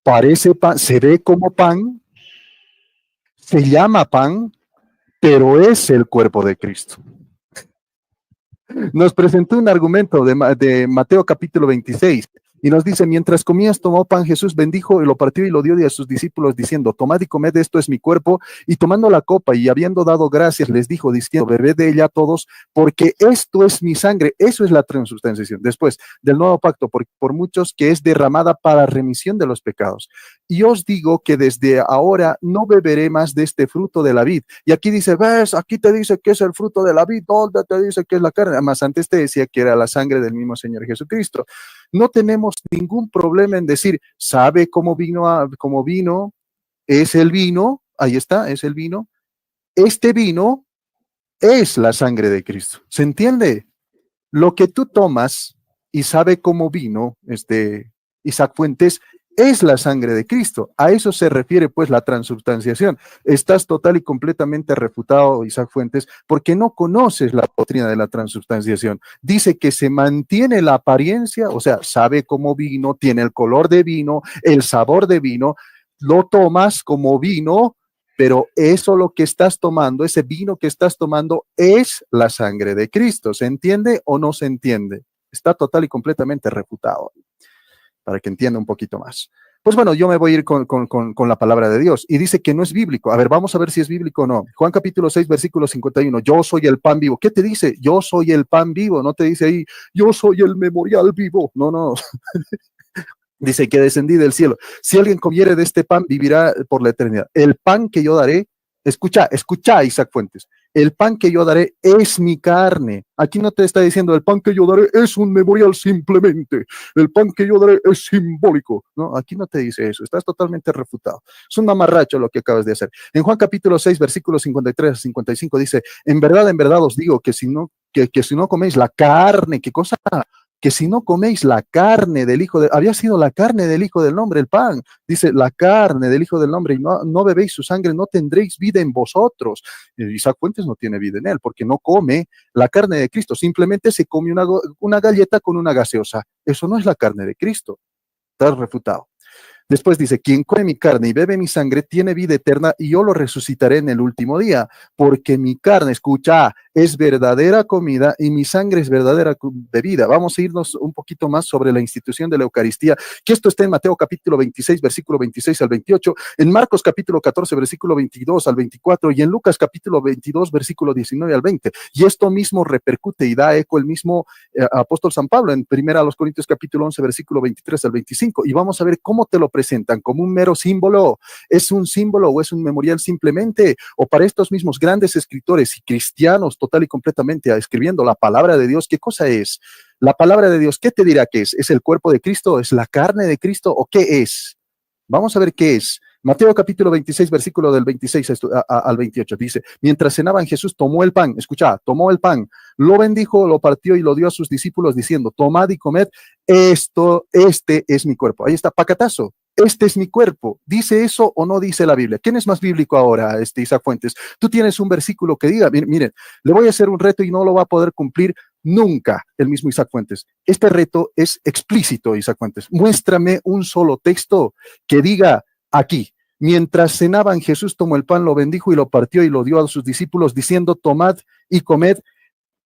parece pan, se ve como pan, se llama pan, pero es el cuerpo de Cristo. Nos presentó un argumento de Mateo capítulo 26 y nos dice, mientras comías, tomó pan, Jesús bendijo y lo partió y lo dio a sus discípulos diciendo, tomad y comed, esto es mi cuerpo. Y tomando la copa y habiendo dado gracias, les dijo diciendo, bebed de ella todos, porque esto es mi sangre. Eso es la transubstanciación. Después del nuevo pacto por muchos, que es derramada para remisión de los pecados. Y os digo que desde ahora no beberé más de este fruto de la vid. Y aquí dice, ves, aquí te dice que es el fruto de la vid, ¿dónde te dice que es la carne? Más antes te decía que era la sangre del mismo Señor Jesucristo. No tenemos ningún problema en decir, ¿sabe cómo vino? Es el vino, ahí está, es el vino. Este vino es la sangre de Cristo. ¿Se entiende? Lo que tú tomas y sabe cómo vino, Isaac Fuentes, es la sangre de Cristo. A eso se refiere pues la transubstanciación. Estás total y completamente refutado, Isaac Fuentes, porque no conoces la doctrina de la transubstanciación. Dice que se mantiene la apariencia, o sea, sabe cómo vino, tiene el color de vino, el sabor de vino, lo tomas como vino, pero eso lo que estás tomando, ese vino que estás tomando es la sangre de Cristo. ¿Se entiende o no se entiende? Está total y completamente refutado, para que entienda un poquito más. Pues bueno, yo me voy a ir con la palabra de Dios y dice que no es bíblico. A ver, vamos a ver si es bíblico o no. Juan capítulo 6, versículo 51. Yo soy el pan vivo. ¿Qué te dice? Yo soy el pan vivo. No te dice ahí, yo soy el memorial vivo. No, no. Dice que descendí del cielo. Si alguien comiere de este pan, vivirá por la eternidad. El pan que yo daré, escucha, Isaac Fuentes. El pan que yo daré es mi carne. Aquí no te está diciendo el pan que yo daré es un memorial simplemente. El pan que yo daré es simbólico. No, aquí no te dice eso. Estás totalmente refutado. Es un mamarracho lo que acabas de hacer. En Juan capítulo 6, versículos 53 a 55 dice, en verdad os digo que si no coméis la carne, ¿qué cosa? Que si no coméis la carne del Hijo había sido la carne del Hijo del Hombre, el pan, dice la carne del Hijo del Hombre, y no bebéis su sangre, no tendréis vida en vosotros. Isaac Fuentes no tiene vida en él, porque no come la carne de Cristo, simplemente se come una galleta con una gaseosa. Eso no es la carne de Cristo. Estás refutado. Después dice, quien come mi carne y bebe mi sangre tiene vida eterna y yo lo resucitaré en el último día, porque mi carne, escucha, es verdadera comida y mi sangre es verdadera bebida. Vamos a irnos un poquito más sobre la institución de la Eucaristía, que esto está en Mateo capítulo 26, versículo 26 al 28, en Marcos capítulo 14, versículo 22 al 24 y en Lucas capítulo 22, versículo 19 al 20. Y esto mismo repercute y da eco el mismo apóstol San Pablo en 1 Corintios capítulo 11, versículo 23 al 25. Y vamos a ver cómo te lo presentan, como un mero símbolo. ¿Es un símbolo o es un memorial simplemente? O para estos mismos grandes escritores y cristianos total y completamente escribiendo la palabra de Dios, ¿qué cosa es? La palabra de Dios, ¿qué te dirá que es? ¿Es el cuerpo de Cristo? ¿Es la carne de Cristo? ¿O qué es? Vamos a ver qué es. Mateo capítulo 26, versículo del 26 al 28, dice, mientras cenaban Jesús tomó el pan, escucha, tomó el pan, lo bendijo, lo partió y lo dio a sus discípulos diciendo, tomad y comed, este es mi cuerpo. Ahí está, pacatazo. Este es mi cuerpo. ¿Dice eso o no dice la Biblia? ¿Quién es más bíblico ahora, Isaac Fuentes? Tú tienes un versículo que diga, miren, le voy a hacer un reto y no lo va a poder cumplir nunca el mismo Isaac Fuentes. Este reto es explícito, Isaac Fuentes. Muéstrame un solo texto que diga aquí. Mientras cenaban, Jesús tomó el pan, lo bendijo y lo partió y lo dio a sus discípulos diciendo, tomad y comed.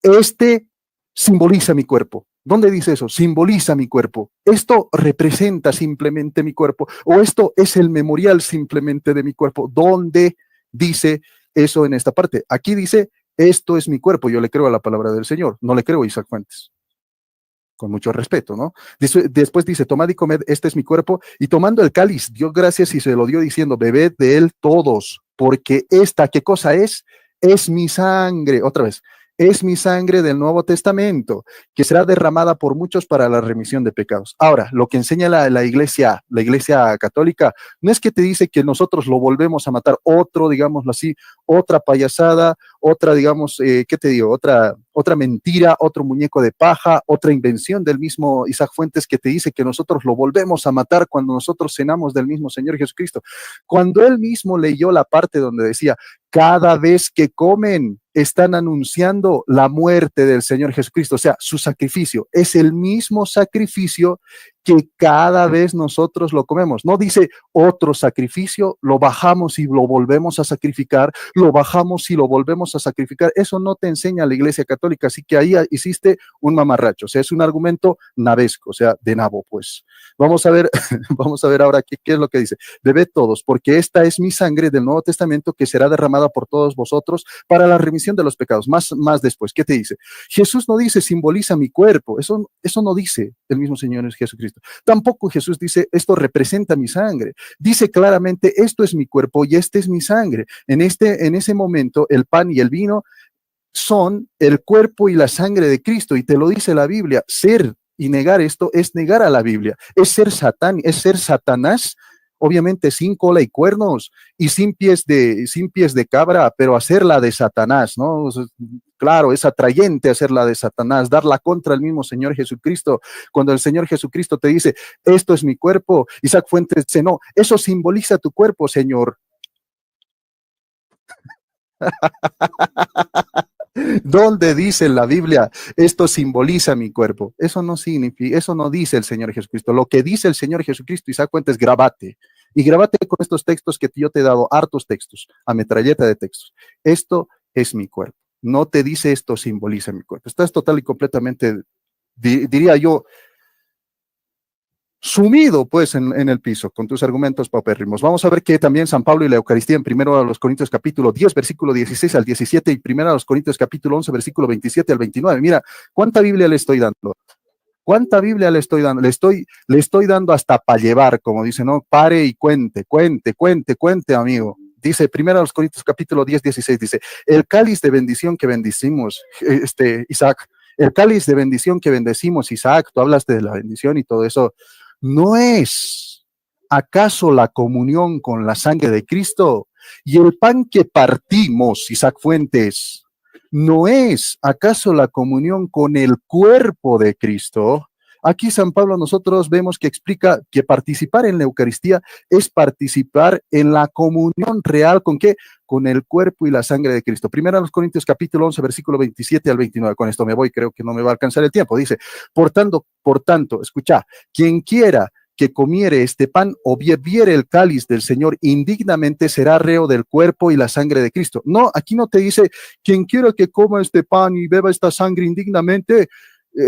Este simboliza mi cuerpo. ¿Dónde dice eso? Simboliza mi cuerpo. Esto representa simplemente mi cuerpo. O esto es el memorial simplemente de mi cuerpo. ¿Dónde dice eso en esta parte? Aquí dice, esto es mi cuerpo. Yo le creo a la palabra del Señor. No le creo a Isaac Fuentes. Con mucho respeto, ¿no? Después dice, tomad y comed, este es mi cuerpo. Y tomando el cáliz, dio gracias y se lo dio diciendo, bebed de él todos, porque esta, ¿qué cosa es? Es mi sangre. Otra vez. Es mi sangre del Nuevo Testamento, que será derramada por muchos para la remisión de pecados. Ahora, lo que enseña la iglesia católica, no es que te dice que nosotros lo volvemos a matar, otro, digámoslo así, otra payasada, otra, digamos, ¿qué te digo? Otra mentira, otro muñeco de paja, otra invención del mismo Isaac Fuentes que te dice que nosotros lo volvemos a matar cuando nosotros cenamos del mismo Señor Jesucristo. Cuando él mismo leyó la parte donde decía, cada vez que comen, están anunciando la muerte del Señor Jesucristo, o sea, su sacrificio. Es el mismo sacrificio que cada vez nosotros lo comemos. No dice otro sacrificio, lo bajamos y lo volvemos a sacrificar, lo bajamos y lo volvemos a sacrificar. Eso no te enseña la Iglesia Católica, así que ahí hiciste un mamarracho, o sea, es un argumento nabesco, o sea, de nabo, pues. Vamos a ver ahora qué es lo que dice. Bebed todos, porque esta es mi sangre del Nuevo Testamento que será derramada por todos vosotros para la remisión de los pecados. Más después, ¿qué te dice? Jesús no dice, simboliza mi cuerpo, eso no dice el mismo Señor Jesucristo. Tampoco Jesús dice, esto representa mi sangre. Dice claramente, esto es mi cuerpo y esta es mi sangre. En ese momento, el pan y el vino son el cuerpo y la sangre de Cristo, y te lo dice la Biblia. Ser y negar esto es negar a la Biblia, es ser Satanás, obviamente sin cola y cuernos y sin pies de cabra, pero hacerla de Satanás, ¿no? Claro, es atrayente hacerla de Satanás, darla contra el mismo Señor Jesucristo. Cuando el Señor Jesucristo te dice, esto es mi cuerpo, Isaac Fuentes dice, no, eso simboliza tu cuerpo, Señor. ¿Dónde dice la Biblia, esto simboliza mi cuerpo? Eso no significa, eso no dice el Señor Jesucristo. Lo que dice el Señor Jesucristo, Isaac Fuentes, grabate. Y grabate con estos textos que yo te he dado, hartos textos, a metralleta de textos. Esto es mi cuerpo. No te dice esto simboliza mi cuerpo. Estás total y completamente, diría yo, sumido pues en el piso con tus argumentos paupérrimos. Vamos a ver que también San Pablo y la Eucaristía en primero a los Corintios capítulo 10, versículo 16 al 17 y primero a los Corintios capítulo 11, versículo 27 al 29. Mira, ¿cuánta Biblia le estoy dando? ¿Cuánta Biblia le estoy dando? Le estoy dando hasta para llevar, como dice, ¿no? Pare y cuente, amigo. Dice, primero a los Corintios capítulo 10, 16, dice, el cáliz de bendición que bendecimos, Isaac, el cáliz de bendición que bendecimos, Isaac, tú hablas de la bendición y todo eso, ¿no es acaso la comunión con la sangre de Cristo? Y el pan que partimos, Isaac Fuentes, ¿no es acaso la comunión con el cuerpo de Cristo? Aquí San Pablo nosotros vemos que explica que participar en la Eucaristía es participar en la comunión real, ¿con qué? Con el cuerpo y la sangre de Cristo. Primero a los Corintios capítulo 11, versículo 27 al 29. Con esto me voy, creo que no me va a alcanzar el tiempo. Dice, por tanto, escucha, quien quiera que comiere este pan o bebiere el cáliz del Señor indignamente será reo del cuerpo y la sangre de Cristo. No, aquí no te dice, quien quiera que coma este pan y beba esta sangre indignamente,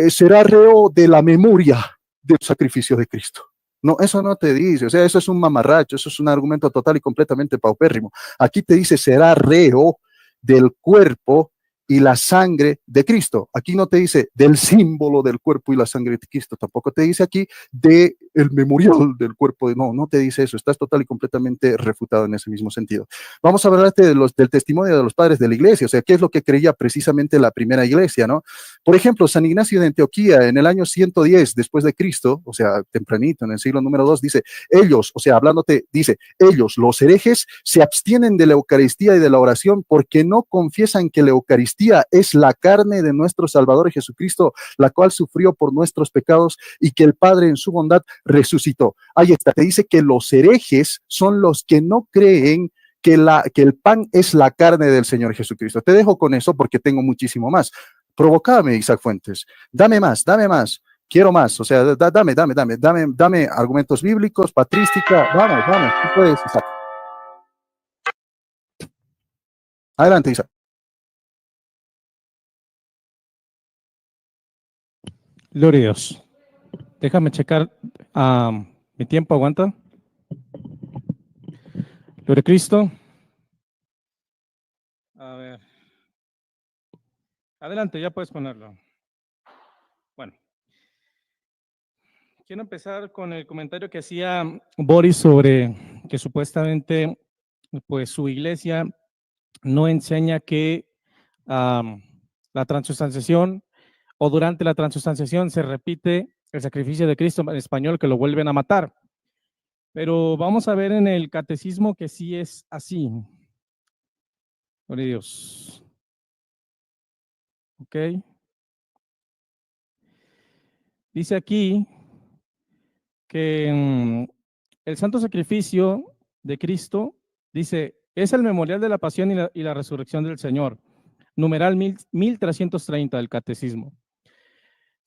será reo de la memoria del sacrificio de Cristo. No, eso no te dice, o sea, eso es un mamarracho, eso es un argumento total y completamente paupérrimo. Aquí te dice, será reo del cuerpo y la sangre de Cristo. Aquí no te dice del símbolo del cuerpo y la sangre de Cristo, tampoco te dice aquí de el memorial del cuerpo. No te dice eso, estás total y completamente refutado en ese mismo sentido. Vamos a hablarte del testimonio de los padres de la iglesia, o sea, qué es lo que creía precisamente la primera iglesia, ¿no? Por ejemplo, San Ignacio de Antioquía en el año 110 después de Cristo, o sea, tempranito, en el siglo número 2, dice, ellos, o sea, hablándote, dice, ellos, los herejes, se abstienen de la Eucaristía y de la oración porque no confiesan que la Eucaristía es la carne de nuestro Salvador Jesucristo, la cual sufrió por nuestros pecados y que el Padre en su bondad resucitó. Ahí está, te dice que los herejes son los que no creen que el pan es la carne del Señor Jesucristo. Te dejo con eso porque tengo muchísimo más. Provocame, Isaac Fuentes. Dame más. Quiero más. O sea, dame argumentos bíblicos, patrística. Vamos. Tú puedes, Isaac. Adelante, Isaac. Gloria a Dios. Déjame checar. Mi tiempo aguanta. Gloria a Cristo. A ver. Adelante, ya puedes ponerlo. Bueno. Quiero empezar con el comentario que hacía Boris sobre que supuestamente pues su iglesia no enseña que la transustanciación o durante la transustanciación se repite el sacrificio de Cristo en español, que lo vuelven a matar. Pero vamos a ver en el catecismo que sí es así. Gloria a Dios. Ok. Dice aquí que el santo sacrificio de Cristo, dice, es el memorial de la pasión y la resurrección del Señor. Numeral 1330 del catecismo.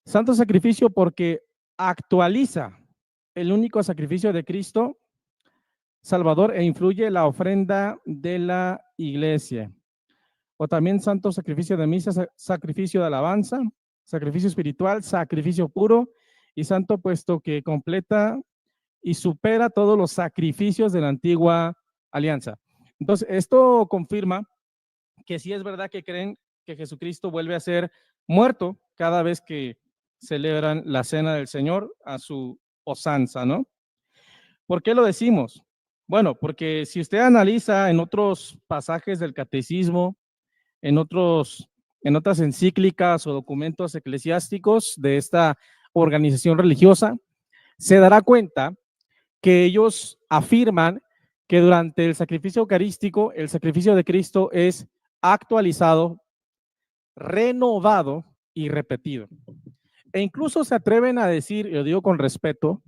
Santo sacrificio porque actualiza el único sacrificio de Cristo Salvador e influye la ofrenda de la iglesia. O también santo sacrificio de misa, sacrificio de alabanza, sacrificio espiritual, sacrificio puro y santo puesto que completa y supera todos los sacrificios de la antigua alianza. Entonces, esto confirma que sí es verdad que creen que Jesucristo vuelve a ser muerto cada vez que celebran la cena del Señor a su usanza, ¿no? ¿Por qué lo decimos? Bueno, porque si usted analiza en otros pasajes del catecismo, en otras encíclicas o documentos eclesiásticos de esta organización religiosa, se dará cuenta que ellos afirman que durante el sacrificio eucarístico, el sacrificio de Cristo es actualizado, renovado y repetido. E incluso se atreven a decir, y lo digo con respeto,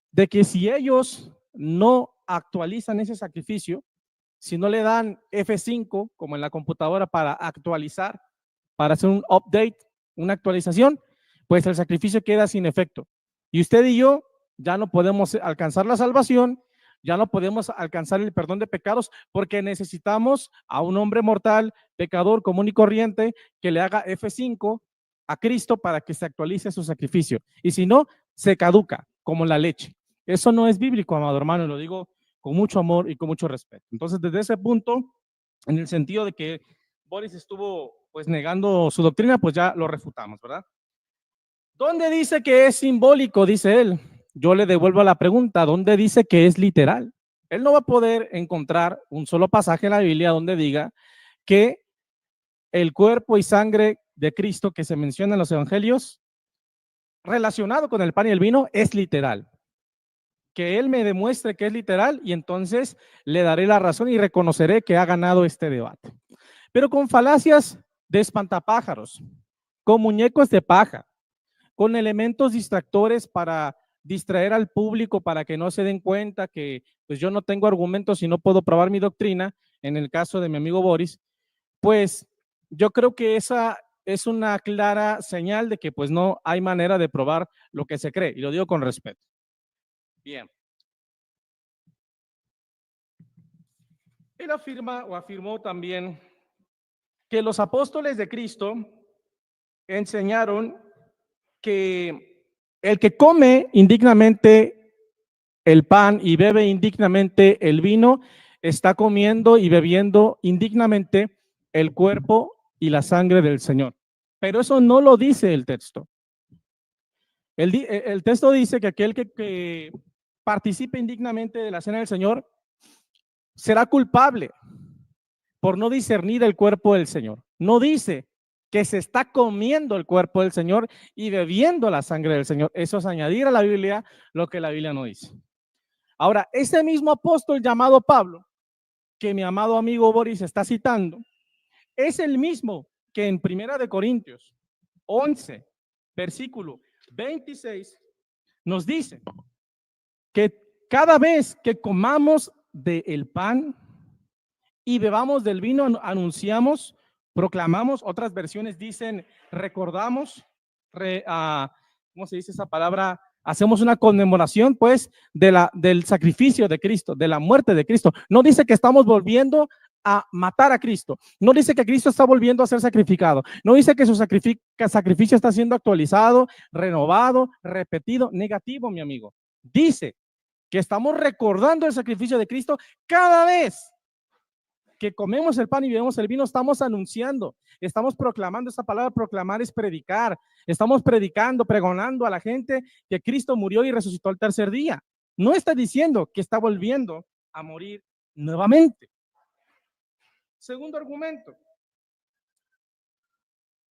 de que si ellos no actualizan ese sacrificio, si no le dan F5 como en la computadora para actualizar, para hacer un update, una actualización, pues el sacrificio queda sin efecto. Y usted y yo ya no podemos alcanzar la salvación, ya no podemos alcanzar el perdón de pecados porque necesitamos a un hombre mortal, pecador común y corriente que le haga F5 a Cristo para que se actualice su sacrificio. Y si no, se caduca. como la leche. Eso no es bíblico, amado hermano, y lo digo con mucho amor y con mucho respeto. Entonces, desde ese punto, en el sentido de que Boris estuvo pues negando su doctrina, pues ya lo refutamos, ¿verdad? ¿Dónde dice que es simbólico? Dice él. Yo le devuelvo la pregunta, ¿dónde dice que es literal? Él no va a poder encontrar un solo pasaje en la Biblia donde diga que el cuerpo y sangre de Cristo que se menciona en los evangelios relacionado con el pan y el vino es literal. Que él me demuestre que es literal y entonces le daré la razón y reconoceré que ha ganado este debate. Pero con falacias de espantapájaros, con muñecos de paja, con elementos distractores para distraer al público para que no se den cuenta que pues yo no tengo argumentos y no puedo probar mi doctrina, en el caso de mi amigo Boris, pues yo creo que esa es una clara señal de que pues no hay manera de probar lo que se cree, y lo digo con respeto. Bien. Él afirma o afirmó también que los apóstoles de Cristo enseñaron que el que come indignamente el pan y bebe indignamente el vino, está comiendo y bebiendo indignamente el cuerpo y la sangre del Señor. Pero eso no lo dice el texto. El texto dice que aquel que participe indignamente de la cena del Señor será culpable por no discernir el cuerpo del Señor. No dice que se está comiendo el cuerpo del Señor y bebiendo la sangre del Señor. Eso es añadir a la Biblia lo que la Biblia no dice. Ahora, ese mismo apóstol llamado Pablo, que mi amado amigo Boris está citando, es el mismo que en 1 Corintios 11, versículo 26, nos dice que cada vez que comamos del pan y bebamos del vino, anunciamos, proclamamos, otras versiones dicen, recordamos, ¿cómo se dice esa palabra? Hacemos una conmemoración, pues, del sacrificio de Cristo, de la muerte de Cristo. No dice que estamos volviendo a matar a Cristo. No dice que Cristo está volviendo a ser sacrificado. No dice que su sacrificio está siendo actualizado, renovado, repetido. Negativo, mi amigo. Dice que estamos recordando el sacrificio de Cristo cada vez que comemos el pan y bebemos el vino. Estamos anunciando, estamos proclamando. Esa palabra proclamar es predicar. Estamos predicando, pregonando a la gente que Cristo murió y resucitó al tercer día. No está diciendo que está volviendo a morir nuevamente. Segundo argumento.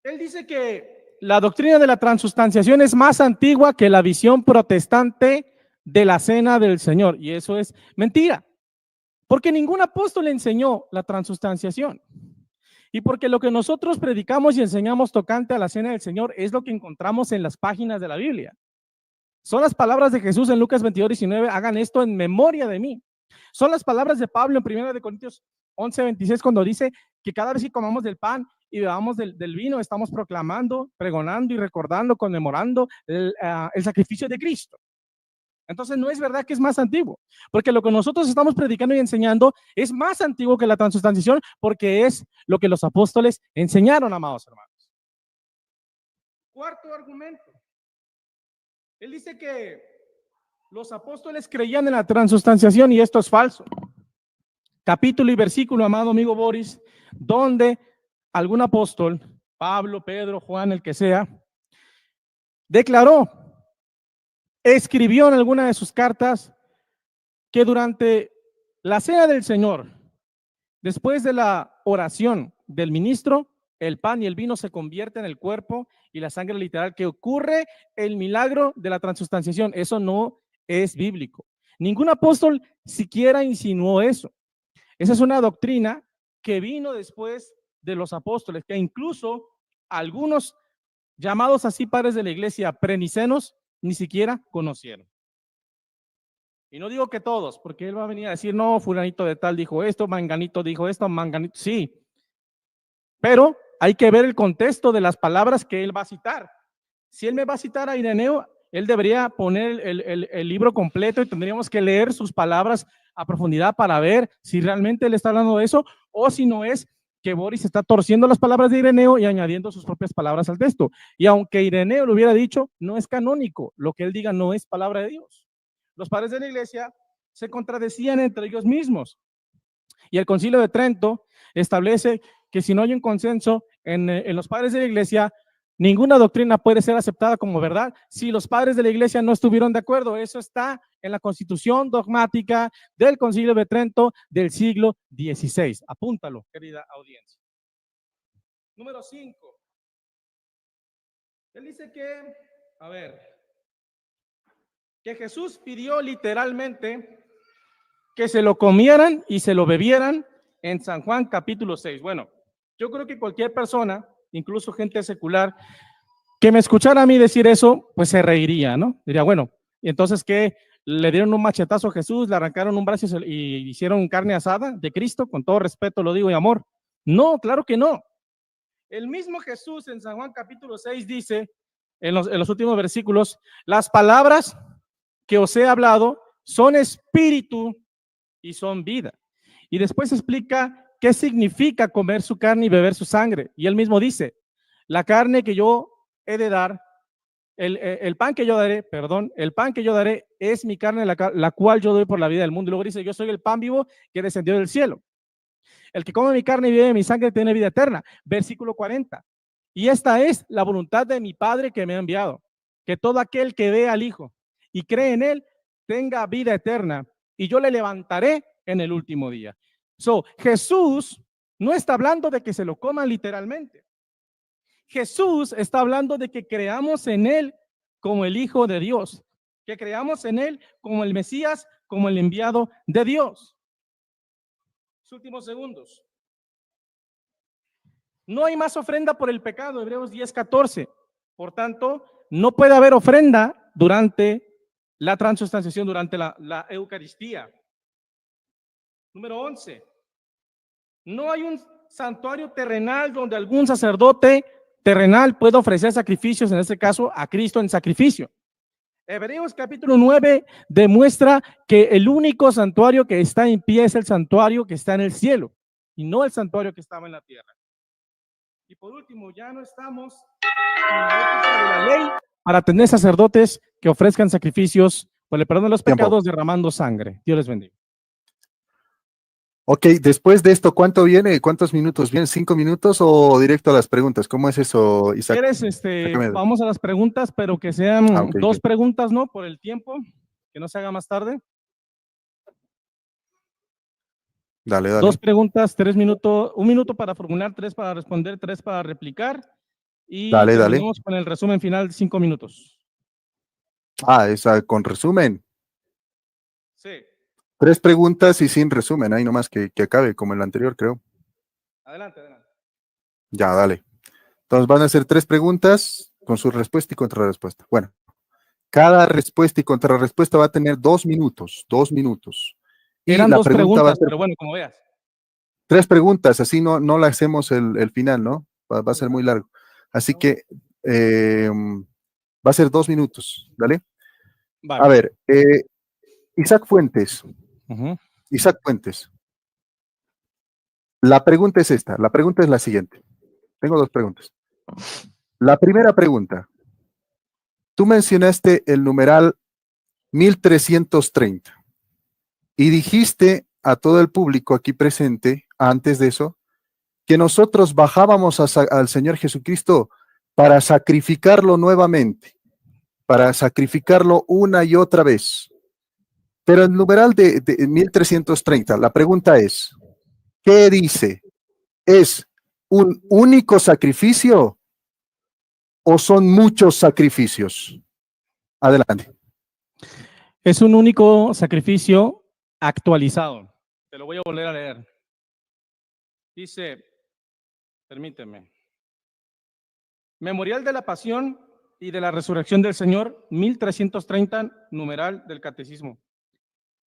Él dice que la doctrina de la transustanciación es más antigua que la visión protestante de la cena del Señor. Y eso es mentira. Porque ningún apóstol enseñó la transustanciación. Y porque lo que nosotros predicamos y enseñamos tocante a la cena del Señor es lo que encontramos en las páginas de la Biblia. Son las palabras de Jesús en Lucas 22:19, hagan esto en memoria de mí. Son las palabras de Pablo en 1 Corintios 11:26, cuando dice que cada vez que comamos del pan y bebamos del vino, estamos proclamando, pregonando y recordando, conmemorando el sacrificio de Cristo. Entonces no es verdad que es más antiguo, porque lo que nosotros estamos predicando y enseñando es más antiguo que la transustanciación, porque es lo que los apóstoles enseñaron, amados hermanos. Cuarto argumento. Él dice que los apóstoles creían en la transustanciación y esto es falso. Capítulo y versículo, amado amigo Boris, donde algún apóstol, Pablo, Pedro, Juan, el que sea, declaró, escribió en alguna de sus cartas que durante la cena del Señor, después de la oración del ministro, el pan y el vino se convierten en el cuerpo y la sangre literal, que ocurre el milagro de la transustanciación. Eso no es bíblico. Ningún apóstol siquiera insinuó eso. Esa es una doctrina que vino después de los apóstoles, que incluso algunos llamados así padres de la iglesia prenicenos ni siquiera conocieron. Y no digo que todos, porque él va a venir a decir, no, fulanito de tal dijo esto, manganito dijo esto, manganito, sí. Pero hay que ver el contexto de las palabras que él va a citar. Si él me va a citar a Ireneo, él debería poner el libro completo y tendríamos que leer sus palabras a profundidad para ver si realmente él está hablando de eso o si no es que Boris está torciendo las palabras de Ireneo y añadiendo sus propias palabras al texto. Y aunque Ireneo lo hubiera dicho, no es canónico. Lo que él diga no es palabra de Dios. Los padres de la iglesia se contradecían entre ellos mismos. Y el Concilio de Trento establece que si no hay un consenso en los padres de la iglesia, ninguna doctrina puede ser aceptada como verdad si los padres de la iglesia no estuvieron de acuerdo. Eso está en la Constitución dogmática del Concilio de Trento del siglo XVI. Apúntalo, querida audiencia. Número 5. Él dice que Jesús pidió literalmente que se lo comieran y se lo bebieran en San Juan capítulo 6. Bueno, yo creo que cualquier persona, incluso gente secular, que me escuchara a mí decir eso, pues se reiría, ¿no? Diría, bueno, ¿y entonces qué? ¿Le dieron un machetazo a Jesús, le arrancaron un brazo y hicieron carne asada de Cristo? Con todo respeto lo digo y amor. No, claro que no. El mismo Jesús en San Juan capítulo 6 dice, en los últimos versículos, las palabras que os he hablado son espíritu y son vida. Y después explica qué significa comer su carne y beber su sangre. Y él mismo dice, la carne que yo he de dar, el pan que yo daré, el pan que yo daré es mi carne, la cual yo doy por la vida del mundo. Y luego dice, yo soy el pan vivo que descendió del cielo. El que come mi carne y bebe mi sangre tiene vida eterna. Versículo 40. Y esta es la voluntad de mi Padre que me ha enviado, que todo aquel que ve al Hijo y cree en él tenga vida eterna, y yo le levantaré en el último día. Jesús no está hablando de que se lo coman literalmente. Jesús está hablando de que creamos en él como el Hijo de Dios, que creamos en él como el Mesías, como el enviado de Dios. Los últimos segundos. No hay más ofrenda por el pecado, Hebreos 10:14. Por tanto, no puede haber ofrenda durante la transustanciación, durante la Eucaristía. Número 11. No hay un santuario terrenal donde algún sacerdote terrenal pueda ofrecer sacrificios, en este caso a Cristo en sacrificio. Hebreos capítulo 9 demuestra que el único santuario que está en pie es el santuario que está en el cielo y no el santuario que estaba en la tierra. Y por último, ya no estamos en la época de la ley para tener sacerdotes que ofrezcan sacrificios por el perdón de los pecados derramando sangre. Dios les bendiga. Ok, después de esto, ¿cuánto viene? ¿Cuántos minutos? ¿Vienen 5 minutos o directo a las preguntas? ¿Cómo es eso, Isaac? Vamos a las preguntas, pero que sean dos preguntas, ¿no? Por el tiempo, que no se haga más tarde. Dale. 2 preguntas, 3 minutos, 1 minuto para formular, 3 para responder, 3 para replicar. Y terminamos con el resumen final de 5 minutos. Esa con resumen. Sí. 3 preguntas y sin resumen, ahí nomás que acabe, como el anterior, creo. Adelante. Ya, dale. Entonces van a ser 3 preguntas con su respuesta y contrarrespuesta. Bueno, cada respuesta y contrarrespuesta va a tener 2 minutos. 2 minutos. Y eran la 2 pregunta preguntas, va a ser, pero bueno, como veas. 3 preguntas, así no la hacemos el final, ¿no? Va a ser muy largo. Así que va a ser 2 minutos, ¿dale? Vale. A ver, Isaac Fuentes. Isaac Fuentes. La pregunta es esta. La pregunta es la siguiente. Tengo 2 preguntas. La primera pregunta. Tú mencionaste el numeral 1330 y dijiste a todo el público aquí presente, antes de eso, que nosotros bajábamos al Señor Jesucristo para sacrificarlo nuevamente, para sacrificarlo una y otra vez. Pero el numeral de 1330, la pregunta es, ¿qué dice? ¿Es un único sacrificio o son muchos sacrificios? Adelante. Es un único sacrificio actualizado. Te lo voy a volver a leer. Dice, permíteme. Memorial de la Pasión y de la Resurrección del Señor, 1330, numeral del Catecismo.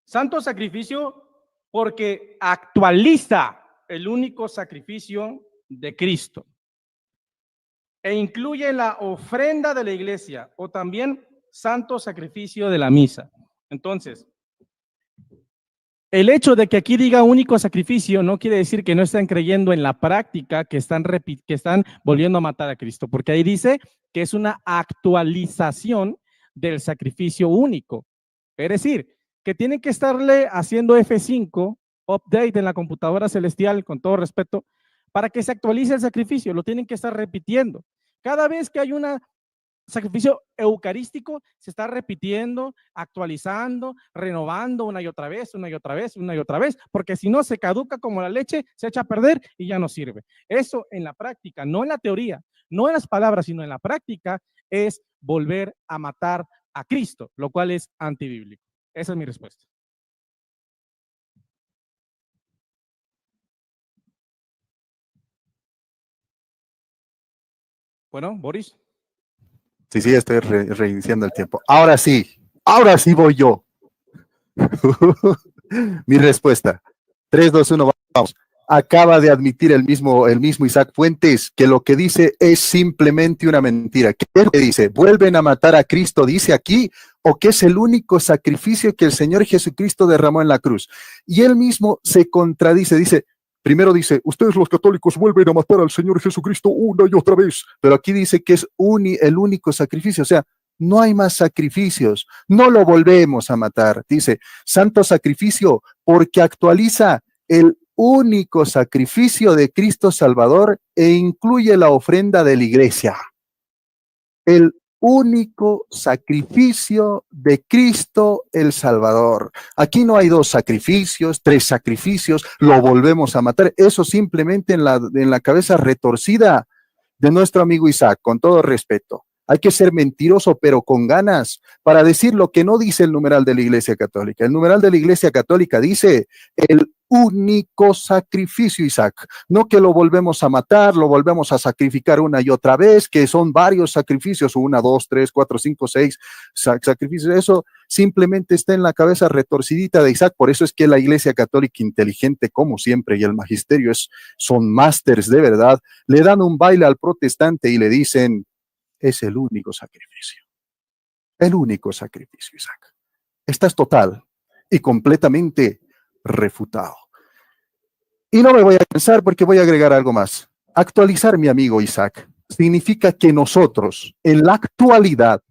Santo sacrificio porque actualiza el único sacrificio de Cristo e incluye la ofrenda de la iglesia o también santo sacrificio de la misa. Entonces, El hecho de que aquí diga único sacrificio no quiere decir que no están creyendo en la práctica, que están volviendo a matar a Cristo, porque ahí dice que es una actualización del sacrificio único. Es decir, que tienen que estarle haciendo F5, update en la computadora celestial, con todo respeto, para que se actualice el sacrificio. Lo tienen que estar repitiendo. Cada vez que hay un sacrificio eucarístico, se está repitiendo, actualizando, renovando una y otra vez, una y otra vez, una y otra vez, porque si no se caduca como la leche, se echa a perder y ya no sirve. Eso en la práctica, no en la teoría, no en las palabras, sino en la práctica, es volver a matar a Cristo, lo cual es antibíblico. Esa es mi respuesta. Bueno, Boris. Sí, estoy reiniciando el tiempo. Ahora sí voy yo. Mi respuesta. 3, 2, 1, vamos. Acaba de admitir el mismo Isaac Fuentes que lo que dice es simplemente una mentira. ¿Qué es lo que dice? ¿Vuelven a matar a Cristo, dice aquí, o que es el único sacrificio que el Señor Jesucristo derramó en la cruz? Y él mismo se contradice, primero dice, ustedes los católicos vuelven a matar al Señor Jesucristo una y otra vez, pero aquí dice que es el único sacrificio, o sea, no hay más sacrificios, no lo volvemos a matar. Dice, santo sacrificio, porque actualiza el único sacrificio de Cristo Salvador e incluye la ofrenda de la iglesia. El único sacrificio de Cristo el Salvador. Aquí no hay 2 sacrificios, 3 sacrificios, lo volvemos a matar. Eso simplemente en la cabeza retorcida de nuestro amigo Isaac, con todo respeto. Hay que ser mentiroso, pero con ganas, para decir lo que no dice el numeral de la Iglesia Católica. El numeral de la Iglesia Católica dice el único sacrificio, Isaac. No que lo volvemos a matar, lo volvemos a sacrificar una y otra vez, que son varios sacrificios, 1, 2, 3, 4, 5, 6 sacrificios. Eso simplemente está en la cabeza retorcidita de Isaac. Por eso es que la Iglesia Católica inteligente, como siempre, y el magisterio son másters de verdad, le dan un baile al protestante y le dicen, es el único sacrificio. El único sacrificio, Isaac. Estás total y completamente refutado. Y no me voy a cansar porque voy a agregar algo más. Actualizar, mi amigo Isaac, significa que nosotros, en la actualidad,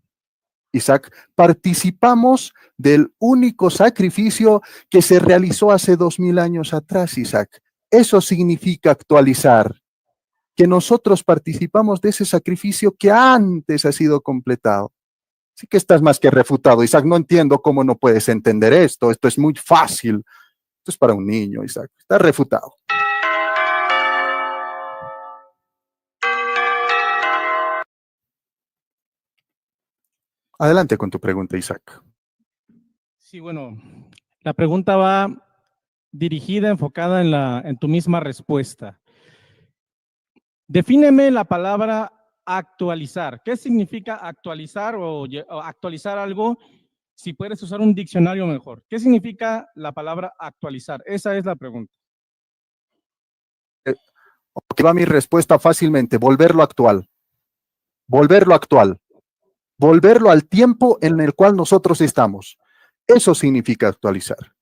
Isaac, participamos del único sacrificio que se realizó hace 2000 años atrás, Isaac. Eso significa actualizar. Que nosotros participamos de ese sacrificio que antes ha sido completado. Así que estás más que refutado, Isaac. No entiendo cómo no puedes entender esto. Esto es muy fácil. Esto es para un niño, Isaac. Estás refutado. Adelante con tu pregunta, Isaac. Sí, bueno, la pregunta va dirigida, enfocada en tu misma respuesta. Defíneme la palabra actualizar. ¿Qué significa actualizar o actualizar algo? Si puedes usar un diccionario mejor. ¿Qué significa la palabra actualizar? Esa es la pregunta. Aquí va mi respuesta fácilmente. Volverlo actual. Volverlo actual. Volverlo al tiempo en el cual nosotros estamos. Eso significa actualizar.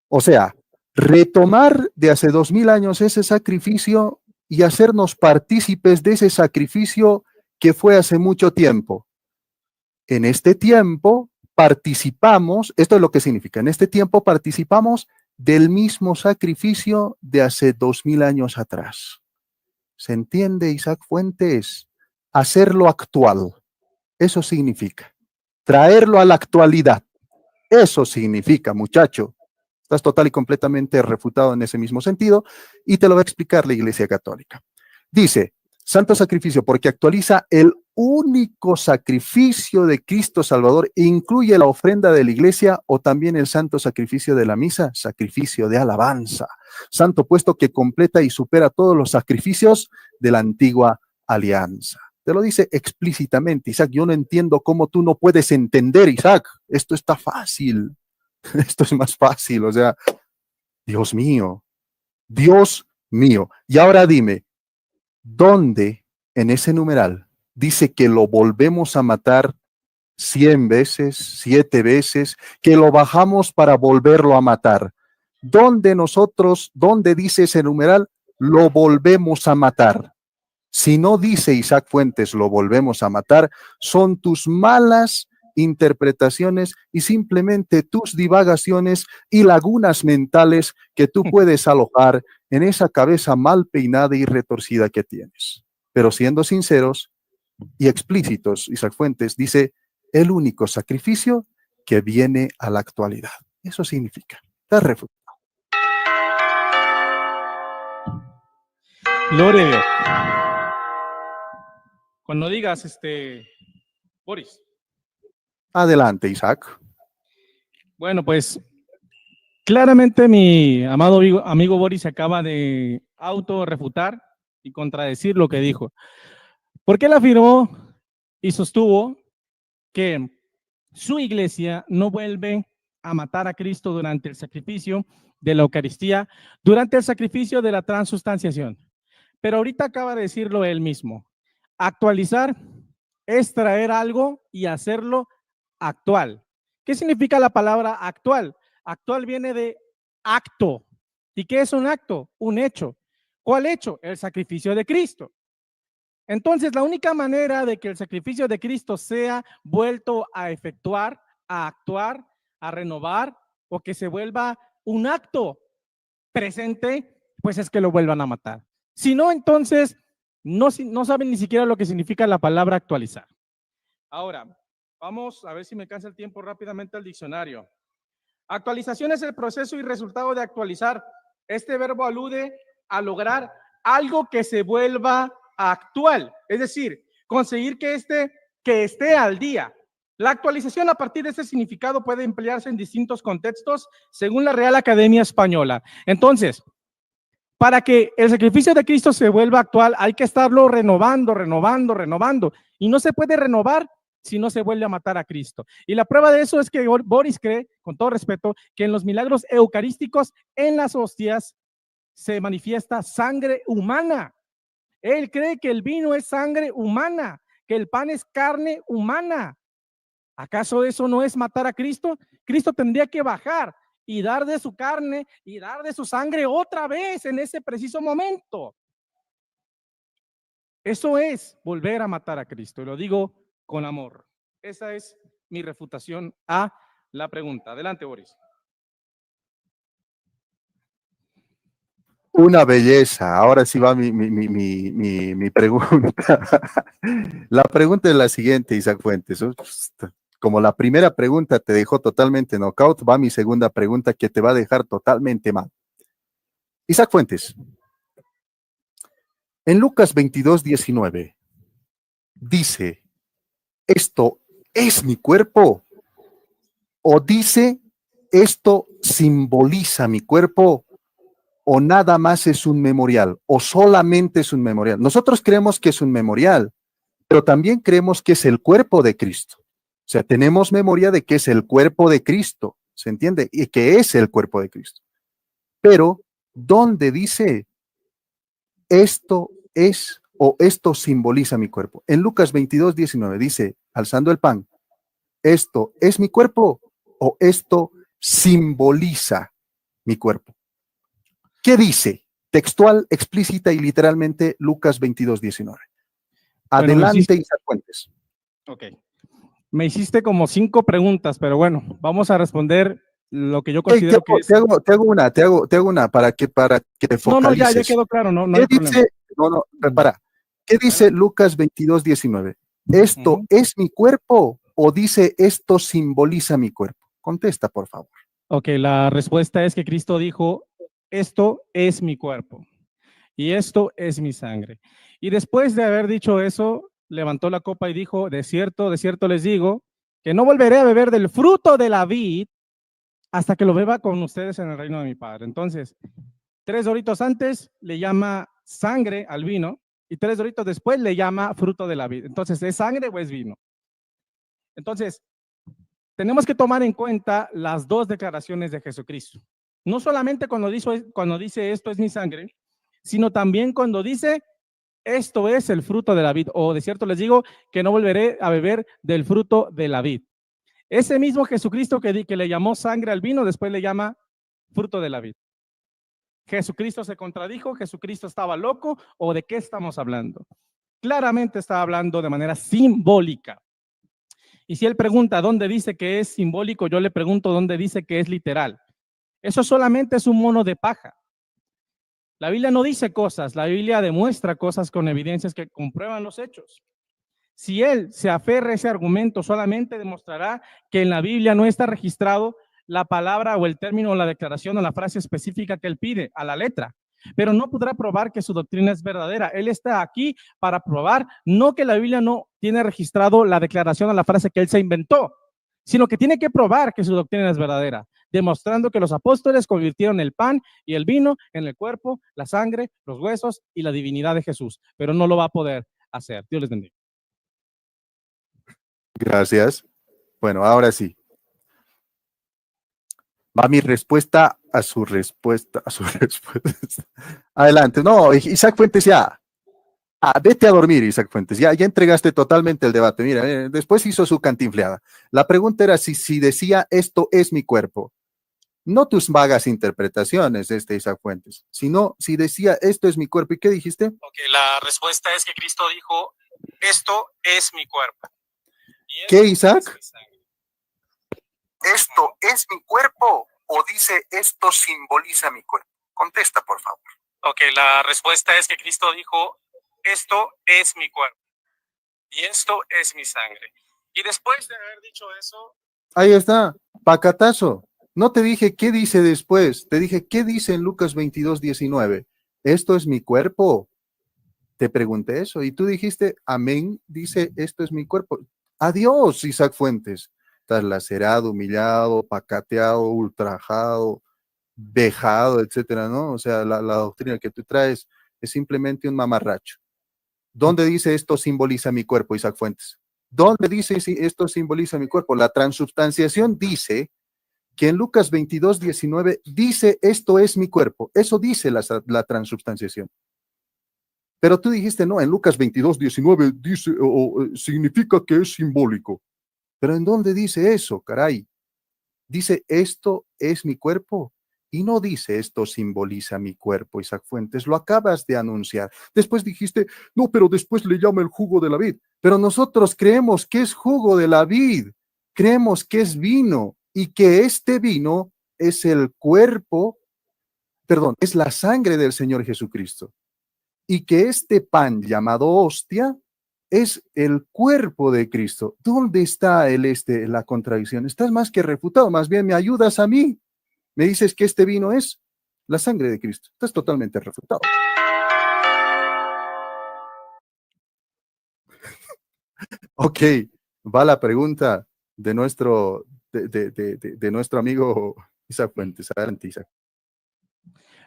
O sea, retomar de hace 2000 años ese sacrificio y hacernos partícipes de ese sacrificio que fue hace mucho tiempo. En este tiempo participamos, esto es lo que significa, en este tiempo participamos del mismo sacrificio de hace 2000 años atrás. ¿Se entiende, Isaac Fuentes? Hacerlo actual. Eso significa. Traerlo a la actualidad. Eso significa, muchacho. Estás total y completamente refutado en ese mismo sentido y te lo va a explicar la Iglesia Católica. Dice, santo sacrificio, porque actualiza el único sacrificio de Cristo Salvador e incluye la ofrenda de la Iglesia o también el santo sacrificio de la misa, sacrificio de alabanza. Santo puesto que completa y supera todos los sacrificios de la antigua alianza. Te lo dice explícitamente, Isaac. Yo no entiendo cómo tú no puedes entender, Isaac. Esto está fácil. Esto es más fácil, o sea, Dios mío, Dios mío. Y ahora dime, ¿dónde en ese numeral dice que lo volvemos a matar 100 veces, 7 veces, que lo bajamos para volverlo a matar. ¿Dónde dice ese numeral? Lo volvemos a matar. Si no dice Isaac Fuentes, lo volvemos a matar, son tus malas interpretaciones y simplemente tus divagaciones y lagunas mentales que tú puedes alojar en esa cabeza mal peinada y retorcida que tienes. Pero siendo sinceros y explícitos, Isaac Fuentes dice, el único sacrificio que viene a la actualidad. Eso significa. Está refutado. Gloria a Dios. Cuando digas, Boris. Adelante, Isaac. Bueno, pues claramente mi amado amigo Boris acaba de autorrefutar y contradecir lo que dijo. Porque él afirmó y sostuvo que su iglesia no vuelve a matar a Cristo durante el sacrificio de la Eucaristía, durante el sacrificio de la transustanciación. Pero ahorita acaba de decirlo él mismo. Actualizar es traer algo y hacerlo actual. ¿Qué significa la palabra actual? Actual viene de acto. ¿Y qué es un acto? Un hecho. ¿Cuál hecho? El sacrificio de Cristo. Entonces, la única manera de que el sacrificio de Cristo sea vuelto a efectuar, a actuar, a renovar o que se vuelva un acto presente, pues es que lo vuelvan a matar. Si no, entonces no saben ni siquiera lo que significa la palabra actualizar. Ahora, vamos a ver si me alcanza el tiempo rápidamente al diccionario. Actualización es el proceso y resultado de actualizar. Este verbo alude a lograr algo que se vuelva actual, es decir, conseguir que esté al día. La actualización a partir de este significado puede emplearse en distintos contextos según la Real Academia Española. Entonces, para que el sacrificio de Cristo se vuelva actual, hay que estarlo renovando. Y no se puede renovar si no se vuelve a matar a Cristo. Y la prueba de eso es que Boris cree, con todo respeto, que en los milagros eucarísticos, en las hostias, se manifiesta sangre humana. Él cree que el vino es sangre humana, que el pan es carne humana. ¿Acaso eso no es matar a Cristo? Cristo tendría que bajar y dar de su carne y dar de su sangre otra vez en ese preciso momento. Eso es volver a matar a Cristo, y lo digo con amor. Esa es mi refutación a la pregunta. Adelante, Boris. Una belleza. Ahora sí va mi pregunta. La pregunta es la siguiente, Isaac Fuentes. Como la primera pregunta te dejó totalmente knockout, va mi segunda pregunta que te va a dejar totalmente mal. Isaac Fuentes, en Lucas 22:19 dice, esto es mi cuerpo, o dice, esto simboliza mi cuerpo, o nada más es un memorial, o solamente es un memorial. Nosotros creemos que es un memorial, pero también creemos que es el cuerpo de Cristo. O sea, tenemos memoria de que es el cuerpo de Cristo, ¿se entiende? Y que es el cuerpo de Cristo. Pero, ¿dónde dice esto es o esto simboliza mi cuerpo? En Lucas 22:19 dice, alzando el pan, ¿esto es mi cuerpo o esto simboliza mi cuerpo? ¿Qué dice? Textual, explícita y literalmente Lucas 22:19. Adelante, Isaac Fuentes. Ok. Me hiciste como 5 preguntas, pero bueno, vamos a responder lo que yo considero que es. Te hago una para que te focalices. Ya quedó claro, no ¿Qué dice? ¿Qué dice Lucas 22:19? ¿Esto es mi cuerpo o dice esto simboliza mi cuerpo? Contesta, por favor. Ok, la respuesta es que Cristo dijo, esto es mi cuerpo y esto es mi sangre. Y después de haber dicho eso, levantó la copa y dijo, de cierto les digo, que no volveré a beber del fruto de la vid hasta que lo beba con ustedes en el reino de mi Padre. Entonces, 3 doritos antes le llama sangre al vino y 3 doritos después le llama fruto de la vid. Entonces, ¿es sangre o es vino? Entonces, tenemos que tomar en cuenta las 2 declaraciones de Jesucristo. No solamente cuando dice esto es mi sangre, sino también cuando dice Esto es el fruto de la vid, o de cierto les digo que no volveré a beber del fruto de la vid. Ese mismo Jesucristo que le llamó sangre al vino, después le llama fruto de la vid. ¿Jesucristo se contradijo? ¿Jesucristo estaba loco? ¿O de qué estamos hablando? Claramente está hablando de manera simbólica. Y si él pregunta dónde dice que es simbólico, yo le pregunto dónde dice que es literal. Eso solamente es un mono de paja. La Biblia no dice cosas, la Biblia demuestra cosas con evidencias que comprueban los hechos. Si él se aferra a ese argumento, solamente demostrará que en la Biblia no está registrado la palabra o el término o la declaración o la frase específica que él pide a la letra, pero no podrá probar que su doctrina es verdadera. Él está aquí para probar no que la Biblia no tiene registrado la declaración o la frase que él se inventó, sino que tiene que probar que su doctrina es verdadera, demostrando que los apóstoles convirtieron el pan y el vino en el cuerpo, la sangre, los huesos y la divinidad de Jesús, pero no lo va a poder hacer. Dios les bendiga. Gracias. Bueno, ahora sí. Va mi respuesta a su respuesta, a su respuesta. Adelante. No, Isaac Fuentes ya. Vete a dormir, Isaac Fuentes. Ya entregaste totalmente el debate. Mira, después hizo su cantinfleada. La pregunta era si decía esto es mi cuerpo. No tus vagas interpretaciones, Isaac Fuentes, sino si decía esto es mi cuerpo. ¿Y qué dijiste? Okay, la respuesta es que Cristo dijo, esto es mi cuerpo. ¿Qué, Isaac? ¿Esto es mi cuerpo o dice esto simboliza mi cuerpo? Contesta, por favor. Ok, la respuesta es que Cristo dijo, esto es mi cuerpo y esto es mi sangre. Y después de haber dicho eso... Ahí está, pacatazo. No te dije qué dice después, te dije qué dice en Lucas 22:19. Esto es mi cuerpo. Te pregunté eso y tú dijiste, amén, dice esto es mi cuerpo. Adiós, Isaac Fuentes. Estás lacerado, humillado, pacateado, ultrajado, vejado, etcétera, ¿no? O sea, la doctrina que tú traes es simplemente un mamarracho. ¿Dónde dice esto simboliza mi cuerpo, Isaac Fuentes? ¿Dónde dice si esto simboliza mi cuerpo? La transubstanciación dice que en Lucas 22:19 dice esto es mi cuerpo. Eso dice la transubstanciación. Pero tú dijiste, no, en Lucas 22:19 dice, significa que es simbólico. Pero ¿en dónde dice eso, caray? Dice, esto es mi cuerpo. Y no dice, esto simboliza mi cuerpo, Isaac Fuentes. Lo acabas de anunciar. Después dijiste, no, pero después le llama el jugo de la vid. Pero nosotros creemos que es jugo de la vid. Creemos que es vino y que este vino es el cuerpo, perdón, es la sangre del Señor Jesucristo. Y que este pan llamado hostia es el cuerpo de Cristo. ¿Dónde está la contradicción? Estás más que refutado, más bien me ayudas a mí. Me dices que este vino es la sangre de Cristo. Estás totalmente refutado. Ok, va la pregunta de nuestro amigo Isaac Fuentes. Adelante, Isaac.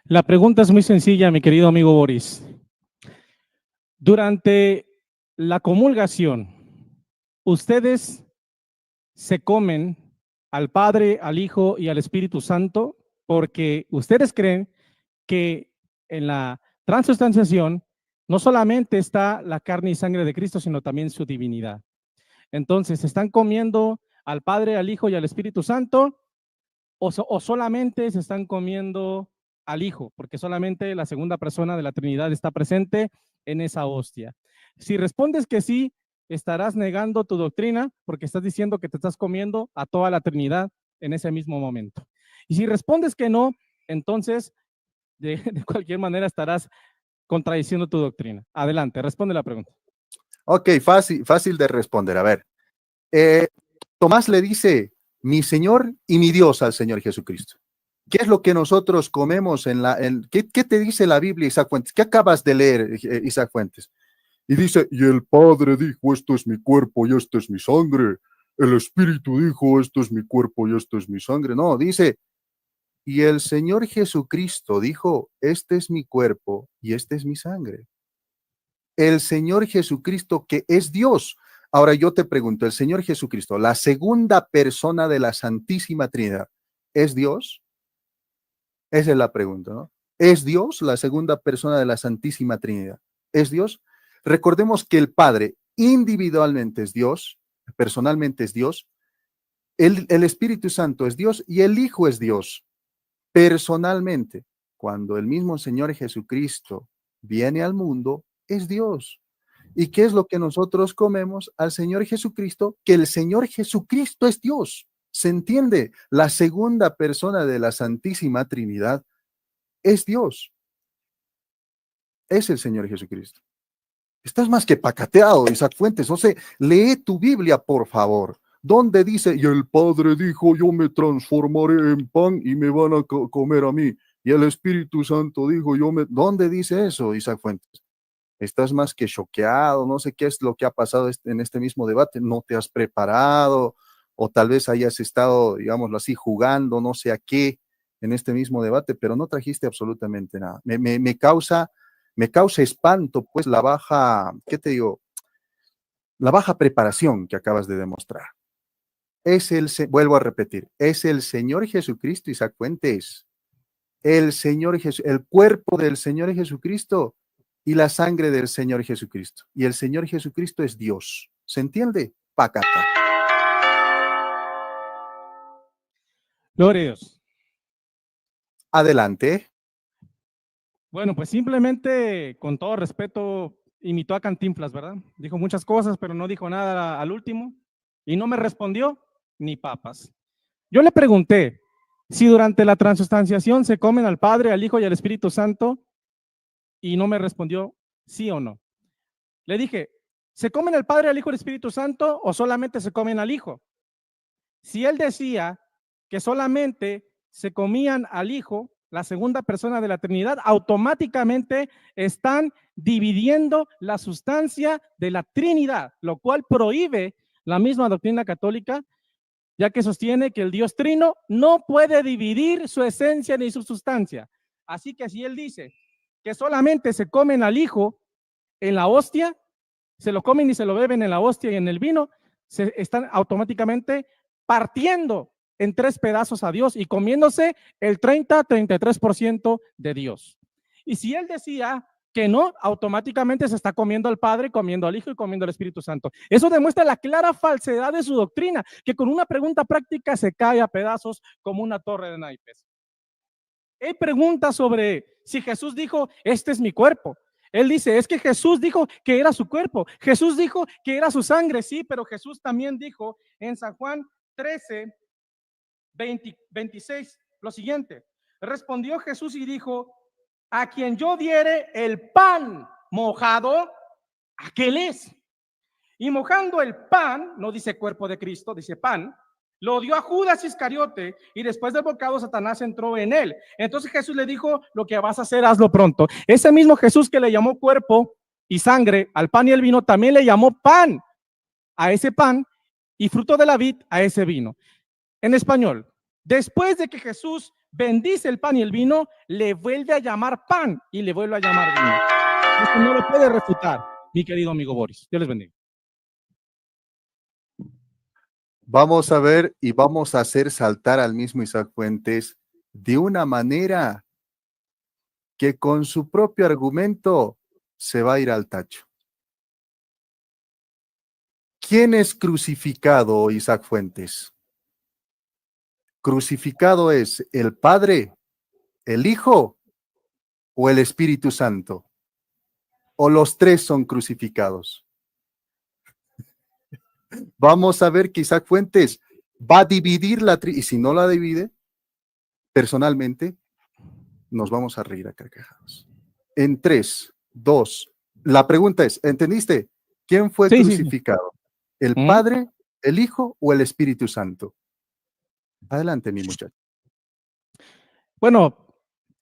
La pregunta es muy sencilla, mi querido amigo Boris. Durante la comulgación, ¿ustedes se comen al Padre, al Hijo y al Espíritu Santo porque ustedes creen que en la transubstanciación no solamente está la carne y sangre de Cristo, sino también su divinidad? Entonces, ¿están comiendo al Padre, al Hijo y al Espíritu Santo o solamente se están comiendo al Hijo? Porque solamente la segunda persona de la Trinidad está presente en esa hostia. Si respondes que sí, estarás negando tu doctrina porque estás diciendo que te estás comiendo a toda la Trinidad en ese mismo momento. Y si respondes que no, entonces de cualquier manera estarás contradiciendo tu doctrina. Adelante, responde la pregunta. Ok, fácil de responder. A ver, Tomás le dice, mi Señor y mi Dios al Señor Jesucristo. ¿Qué es lo que nosotros comemos ¿qué te dice la Biblia, Isaac Fuentes? ¿Qué acabas de leer, Isaac Fuentes? Y dice, y el Padre dijo, esto es mi cuerpo y esto es mi sangre. El Espíritu dijo, esto es mi cuerpo y esto es mi sangre. No, dice, y el Señor Jesucristo dijo, este es mi cuerpo y este es mi sangre. El Señor Jesucristo que es Dios. Ahora yo te pregunto, el Señor Jesucristo, la segunda persona de la Santísima Trinidad, ¿es Dios? Esa es la pregunta, ¿no? ¿Es Dios la segunda persona de la Santísima Trinidad? es Dios. Recordemos que el Padre individualmente es Dios, personalmente es Dios, el Espíritu Santo es Dios y el Hijo es Dios, personalmente. Cuando el mismo Señor Jesucristo viene al mundo, es Dios. ¿Y qué es lo que nosotros comemos al Señor Jesucristo? Que el Señor Jesucristo es Dios. ¿Se entiende? La segunda persona de la Santísima Trinidad es Dios. Es el Señor Jesucristo. Estás más que pacateado, Isaac Fuentes. No sé, lee tu Biblia, por favor. ¿Dónde dice, y el Padre dijo, yo me transformaré en pan y me van a comer a mí? Y el Espíritu Santo dijo, ¿Dónde dice eso, Isaac Fuentes? Estás más que choqueado, no sé qué es lo que ha pasado en este mismo debate, no te has preparado, o tal vez hayas estado, digámoslo así, jugando, no sé a qué, en este mismo debate, pero no trajiste absolutamente nada. Me causa espanto, pues, la baja, ¿qué te digo? La baja preparación que acabas de demostrar. Vuelvo a repetir, es el Señor Jesucristo, Isaac Fuentes, el cuerpo del Señor Jesucristo y la sangre del Señor Jesucristo. Y el Señor Jesucristo es Dios. ¿Se entiende? Pacata. Gloria a Dios. Adelante. Bueno, pues simplemente, con todo respeto, imitó a Cantinflas, ¿verdad? Dijo muchas cosas, pero no dijo nada al último y no me respondió ni papas. Yo le pregunté si durante la transustanciación se comen al Padre, al Hijo y al Espíritu Santo y no me respondió sí o no. Le dije, ¿se comen al Padre, al Hijo y al Espíritu Santo o solamente se comen al Hijo? Si él decía que solamente se comían al Hijo, la segunda persona de la Trinidad, automáticamente están dividiendo la sustancia de la Trinidad, lo cual prohíbe la misma doctrina católica, ya que sostiene que el Dios Trino no puede dividir su esencia ni su sustancia. Así que si él dice que solamente se comen al Hijo en la hostia, se lo comen y se lo beben en la hostia y en el vino, se están automáticamente partiendo en 3 pedazos a Dios y comiéndose el 30-33% de Dios. Y si él decía que no, automáticamente se está comiendo al Padre, comiendo al Hijo y comiendo al Espíritu Santo. Eso demuestra la clara falsedad de su doctrina, que con una pregunta práctica se cae a pedazos como una torre de naipes. Él pregunta sobre si Jesús dijo, este es mi cuerpo. Él dice, es que Jesús dijo que era su cuerpo. Jesús dijo que era su sangre, sí, pero Jesús también dijo en San Juan 13, 26, lo siguiente. Respondió Jesús y dijo, a quien yo diere el pan mojado, aquel es. Y mojando el pan, no dice cuerpo de Cristo, dice pan, lo dio a Judas Iscariote y después del bocado Satanás entró en él. Entonces Jesús le dijo, lo que vas a hacer, hazlo pronto. Ese mismo Jesús que le llamó cuerpo y sangre al pan y el vino, también le llamó pan a ese pan y fruto de la vid a ese vino. En español, después de que Jesús bendice el pan y el vino, le vuelve a llamar pan y le vuelve a llamar vino. Esto no lo puede refutar, mi querido amigo Boris. Dios les bendiga. Vamos a ver y vamos a hacer saltar al mismo Isaac Fuentes de una manera que con su propio argumento se va a ir al tacho. ¿Quién es crucificado, Isaac Fuentes? ¿Crucificado es el Padre, el Hijo o el Espíritu Santo? ¿O los tres son crucificados? Vamos a ver que Isaac Fuentes va a dividir y si no la divide, personalmente, nos vamos a reír a carcajadas. En 3, 2, la pregunta es, ¿entendiste? ¿Quién fue crucificado? Sí. ¿El Padre, el Hijo o el Espíritu Santo? Adelante, mi muchacho. Bueno,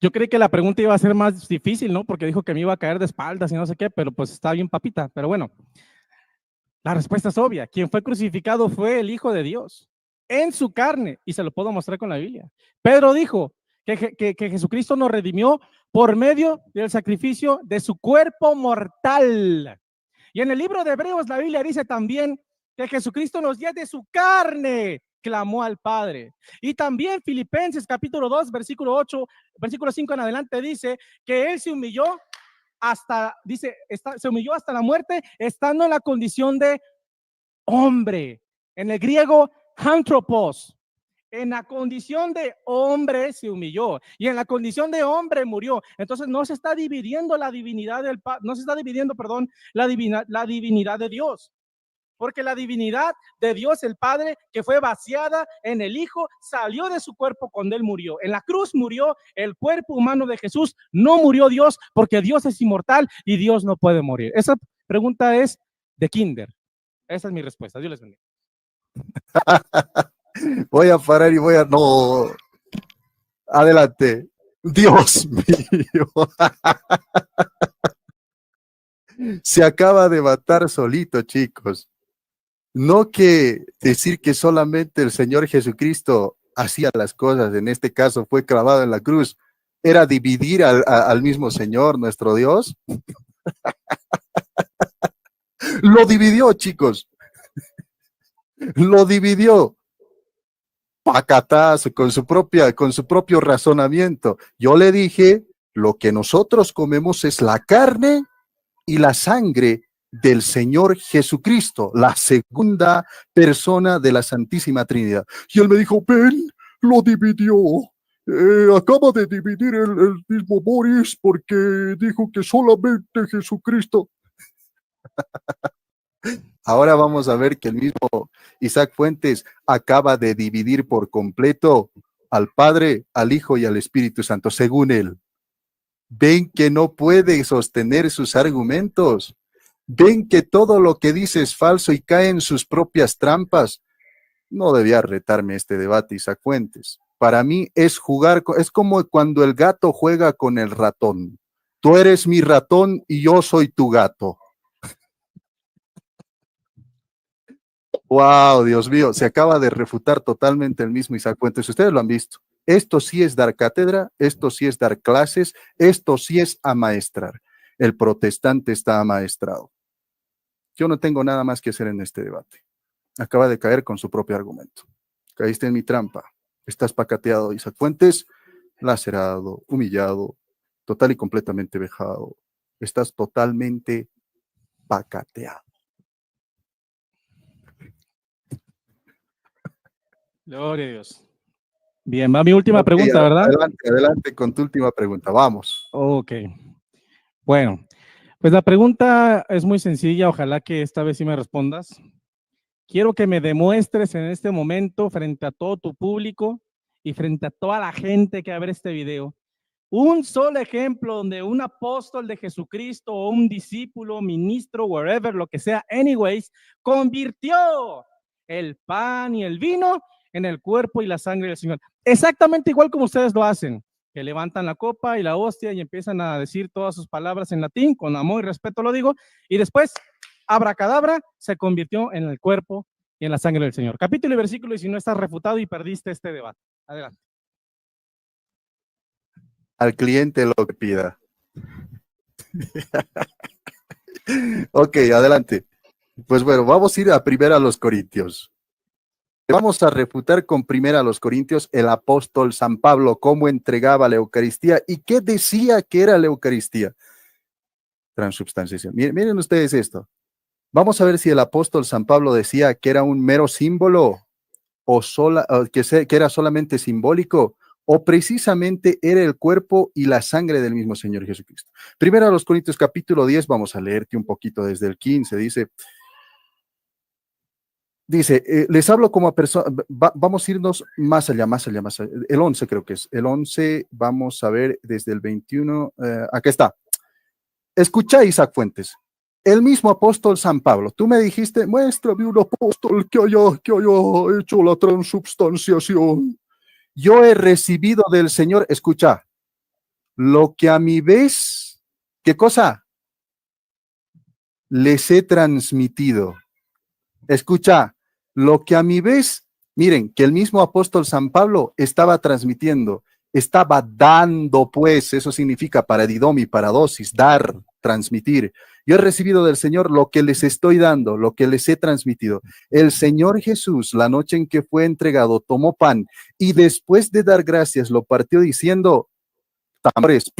yo creí que la pregunta iba a ser más difícil, ¿no? Porque dijo que me iba a caer de espaldas y no sé qué, pero pues está bien papita. Pero bueno, la respuesta es obvia. Quien fue crucificado fue el Hijo de Dios en su carne, y se lo puedo mostrar con la Biblia. Pedro dijo que Jesucristo nos redimió por medio del sacrificio de su cuerpo mortal. Y en el libro de Hebreos la Biblia dice también que Jesucristo nos dio de su carne, clamó al Padre. Y también Filipenses capítulo 2, versículo 8, versículo 5 en adelante dice que Él se humilló se humilló hasta la muerte, estando en la condición de hombre. En el griego, anthropos. En la condición de hombre se humilló y en la condición de hombre murió. Entonces no se está dividiendo la divinidad del Padre, no se está dividiendo, perdón, la divinidad de Dios. Porque la divinidad de Dios el Padre, que fue vaciada en el Hijo, salió de su cuerpo cuando Él murió. En la cruz murió el cuerpo humano de Jesús. No murió Dios, porque Dios es inmortal y Dios no puede morir. Esa pregunta es de kinder. Esa es mi respuesta. Dios les bendiga. Voy a parar y no. Adelante. Dios mío. Se acaba de matar solito, chicos. No que decir que solamente el Señor Jesucristo hacía las cosas, en este caso fue clavado en la cruz, era dividir al mismo Señor, nuestro Dios. Lo dividió, chicos. Lo dividió. Pacatazo, con su propio razonamiento. Yo le dije, lo que nosotros comemos es la carne y la sangre del Señor Jesucristo, la segunda persona de la Santísima Trinidad. Y él me dijo, ven, lo dividió. Acaba de dividir el mismo Boris porque dijo que solamente Jesucristo. Ahora vamos a ver que el mismo Isaac Fuentes acaba de dividir por completo al Padre, al Hijo y al Espíritu Santo, según él. Ven que no puede sostener sus argumentos. Ven que todo lo que dice es falso y cae en sus propias trampas. No debía retarme este debate, Isaac Fuentes. Para mí es como cuando el gato juega con el ratón. Tú eres mi ratón y yo soy tu gato. Wow, Dios mío, se acaba de refutar totalmente el mismo Isaac Fuentes. Ustedes lo han visto. Esto sí es dar cátedra, esto sí es dar clases, esto sí es amaestrar. El protestante está amaestrado. Yo no tengo nada más que hacer en este debate. Acaba de caer con su propio argumento. Caíste en mi trampa. Estás pacateado, Isaac Fuentes, lacerado, humillado, total y completamente vejado. Estás totalmente pacateado. Gloria a Dios. Bien, va mi última pregunta, ¿verdad? Adelante con tu última pregunta. Vamos. Ok. Bueno, pues la pregunta es muy sencilla. Ojalá que esta vez sí me respondas. Quiero que me demuestres en este momento, frente a todo tu público y frente a toda la gente que va a ver este video, un solo ejemplo donde un apóstol de Jesucristo o un discípulo, ministro, wherever, lo que sea, anyways, convirtió el pan y el vino en el cuerpo y la sangre del Señor. Exactamente igual como ustedes lo hacen, que levantan la copa y la hostia y empiezan a decir todas sus palabras en latín, con amor y respeto lo digo, y después, abracadabra, se convirtió en el cuerpo y en la sangre del Señor. Capítulo y versículo, y si no estás refutado y perdiste este debate. Adelante. Al cliente lo que pida. Ok, adelante. Pues bueno, vamos a ir a primera a los Corintios. Vamos a refutar con primera a los Corintios el apóstol San Pablo, cómo entregaba la Eucaristía y qué decía que era la Eucaristía. Transubstanciación. Miren ustedes esto. Vamos a ver si el apóstol San Pablo decía que era un mero símbolo o que era solamente simbólico o precisamente era el cuerpo y la sangre del mismo Señor Jesucristo. Primero a los Corintios capítulo 10, vamos a leerte un poquito desde el 15, dice, les hablo como a personas, vamos a irnos más allá, el 11 creo que es, el 11, vamos a ver desde el 21, acá está. Escucha, Isaac Fuentes, el mismo apóstol San Pablo, tú me dijiste, muéstrame un apóstol que haya hecho la transubstanciación. Yo he recibido del Señor, escucha, lo que a mi vez, ¿qué cosa? Les he transmitido. Escucha, lo que a mi vez, miren, que el mismo apóstol San Pablo estaba transmitiendo, estaba dando, pues, eso significa paradidomi, paradosis, dar, transmitir. Yo he recibido del Señor lo que les estoy dando, lo que les he transmitido. El Señor Jesús, la noche en que fue entregado, tomó pan y después de dar gracias, lo partió diciendo, tambores,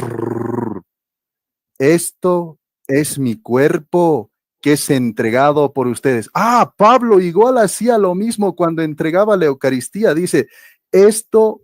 esto es mi cuerpo que es entregado por ustedes. Ah, Pablo igual hacía lo mismo cuando entregaba la Eucaristía. Dice, esto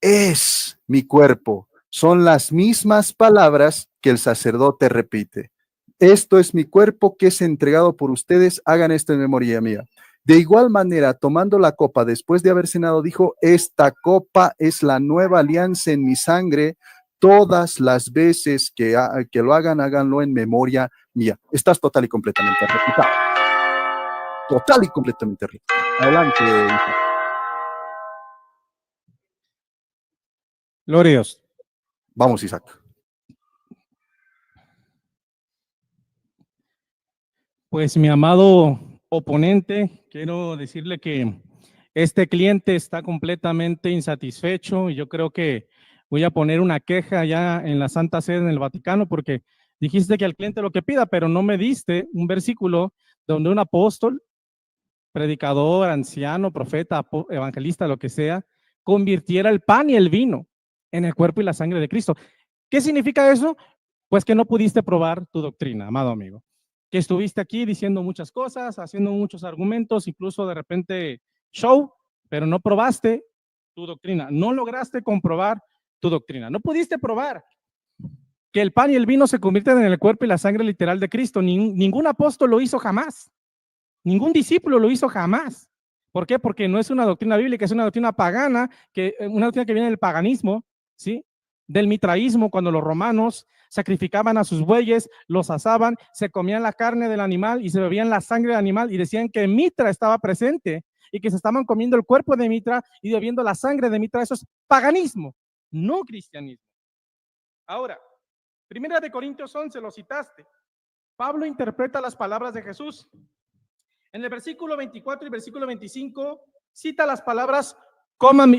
es mi cuerpo. Son las mismas palabras que el sacerdote repite. Esto es mi cuerpo que es entregado por ustedes. Hagan esto en memoria mía. De igual manera, tomando la copa después de haber cenado, dijo, esta copa es la nueva alianza en mi sangre. Todas las veces que lo hagan, háganlo en memoria mía. Estás total y completamente replicado. Total y completamente replicado. Adelante, Isaac. Gloria a Dios. Vamos, Isaac. Pues mi amado oponente, quiero decirle que este cliente está completamente insatisfecho y yo creo que voy a poner una queja ya en la Santa Sede en el Vaticano porque dijiste que al cliente lo que pida, pero no me diste un versículo donde un apóstol, predicador, anciano, profeta, evangelista, lo que sea, convirtiera el pan y el vino en el cuerpo y la sangre de Cristo. ¿Qué significa eso? Pues que no pudiste probar tu doctrina, amado amigo. Que estuviste aquí diciendo muchas cosas, haciendo muchos argumentos, incluso de repente show, pero no probaste tu doctrina, no lograste comprobar tu doctrina, no pudiste probar que el pan y el vino se convierten en el cuerpo y la sangre literal de Cristo. Ningún apóstol lo hizo jamás, ningún discípulo lo hizo jamás. ¿Por qué? Porque no es una doctrina bíblica, es una doctrina pagana, una doctrina que viene del paganismo, ¿sí? Del mitraísmo, cuando los romanos sacrificaban a sus bueyes, los asaban, se comían la carne del animal y se bebían la sangre del animal y decían que Mitra estaba presente y que se estaban comiendo el cuerpo de Mitra y bebiendo la sangre de Mitra. Eso es paganismo, no cristianismo. Ahora, Primera de Corintios 11, lo citaste. Pablo interpreta las palabras de Jesús. En el versículo 24 y versículo 25 cita las palabras,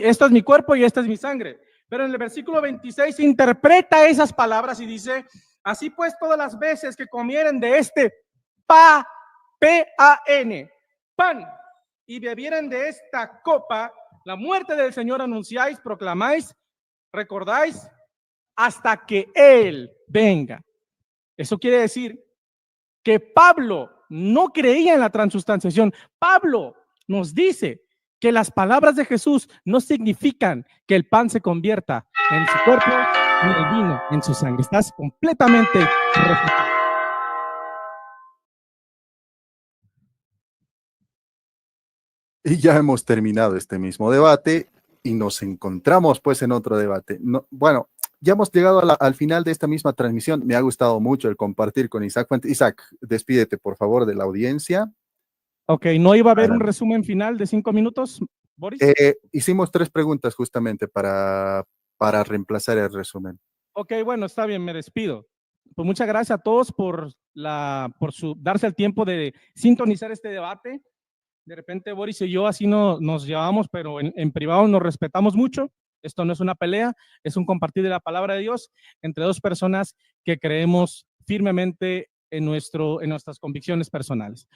esto es mi cuerpo y esta es mi sangre. Pero en el versículo 26 interpreta esas palabras y dice, así pues todas las veces que comieren de este P-A-N, pan, y bebieran de esta copa, la muerte del Señor anunciáis, proclamáis, recordáis, hasta que Él venga. Eso quiere decir que Pablo no creía en la transustanciación. Pablo nos dice que las palabras de Jesús no significan que el pan se convierta en su cuerpo ni el vino en su sangre. Estás completamente refutado. Y ya hemos terminado este mismo debate y nos encontramos pues en otro debate. No, bueno, ya hemos llegado al final de esta misma transmisión. Me ha gustado mucho el compartir con Isaac Fuentes. Isaac, despídete por favor de la audiencia. Ok, ¿no iba a haber un resumen final de 5 minutos, Boris? Hicimos 3 preguntas justamente para reemplazar el resumen. Ok, bueno, está bien, me despido. Pues muchas gracias a todos por darse el tiempo de sintonizar este debate. De repente Boris y yo así nos llevamos, pero en privado nos respetamos mucho. Esto no es una pelea, es un compartir de la palabra de Dios entre dos personas que creemos firmemente en nuestras convicciones personales.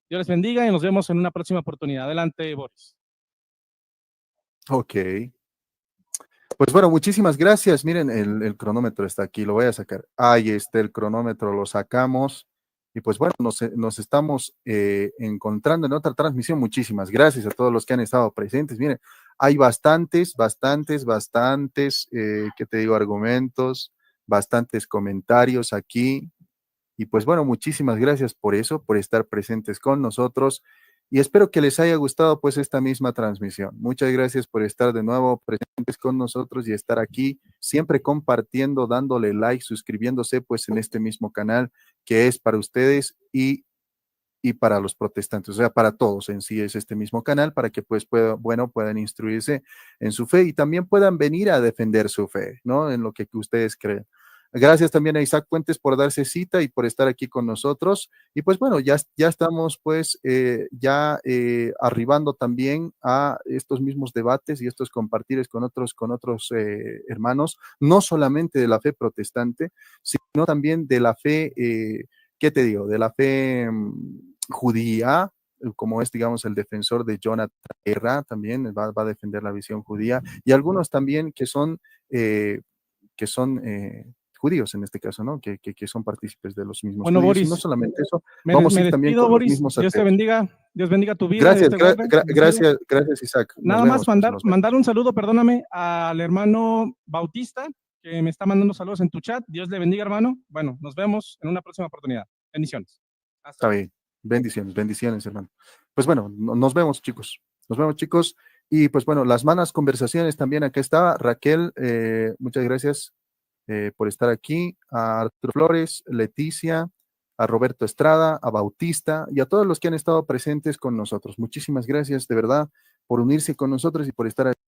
Dios les bendiga y nos vemos en una próxima oportunidad. Adelante, Boris. Ok. Pues bueno, muchísimas gracias. Miren, el cronómetro está aquí, lo voy a sacar. Ahí está el cronómetro, lo sacamos. Y pues bueno, nos estamos encontrando en otra transmisión. Muchísimas gracias a todos los que han estado presentes. Miren, hay bastantes, ¿qué te digo? Argumentos, bastantes comentarios aquí. Y pues bueno, muchísimas gracias por eso, por estar presentes con nosotros. Y espero que les haya gustado pues esta misma transmisión. Muchas gracias por estar de nuevo presentes con nosotros y estar aquí siempre compartiendo, dándole like, suscribiéndose pues en este mismo canal que es para ustedes y para los protestantes, o sea, para todos en sí es este mismo canal para que pues puedan instruirse en su fe y también puedan venir a defender su fe, ¿no? En lo que ustedes creen. Gracias también a Isaac Puentes por darse cita y por estar aquí con nosotros. Y pues bueno, ya estamos pues arribando también a estos mismos debates y estos compartires con otros hermanos, no solamente de la fe protestante, sino también de la fe, ¿qué te digo? De la fe judía, como es, digamos, el defensor de Jonathan Guerra, también va a defender la visión judía, y algunos también que son judíos en este caso, ¿no? Que son partícipes de los mismos Bueno, judíos. Y no Boris, solamente eso, vamos a ir también con Boris. los mismos Dios te ateos. bendiga. Dios bendiga tu vida. Dios Gracias, te guarde. Bendecido. gracias, Isaac. Nos Nada más vemos, pues, nos vemos. mandar un saludo, perdóname, al hermano Bautista, que me está mandando saludos en tu chat. Dios le bendiga, hermano. Bueno, nos vemos en una próxima oportunidad. Bendiciones. Está bien. Bendiciones, bendiciones, hermano. Pues bueno, nos vemos, chicos. Nos vemos, chicos. Y pues bueno, las malas conversaciones también acá está. Raquel, muchas gracias por estar aquí. A Arturo Flores, Leticia, a Roberto Estrada, a Bautista y a todos los que han estado presentes con nosotros. Muchísimas gracias, de verdad, por unirse con nosotros y por estar aquí.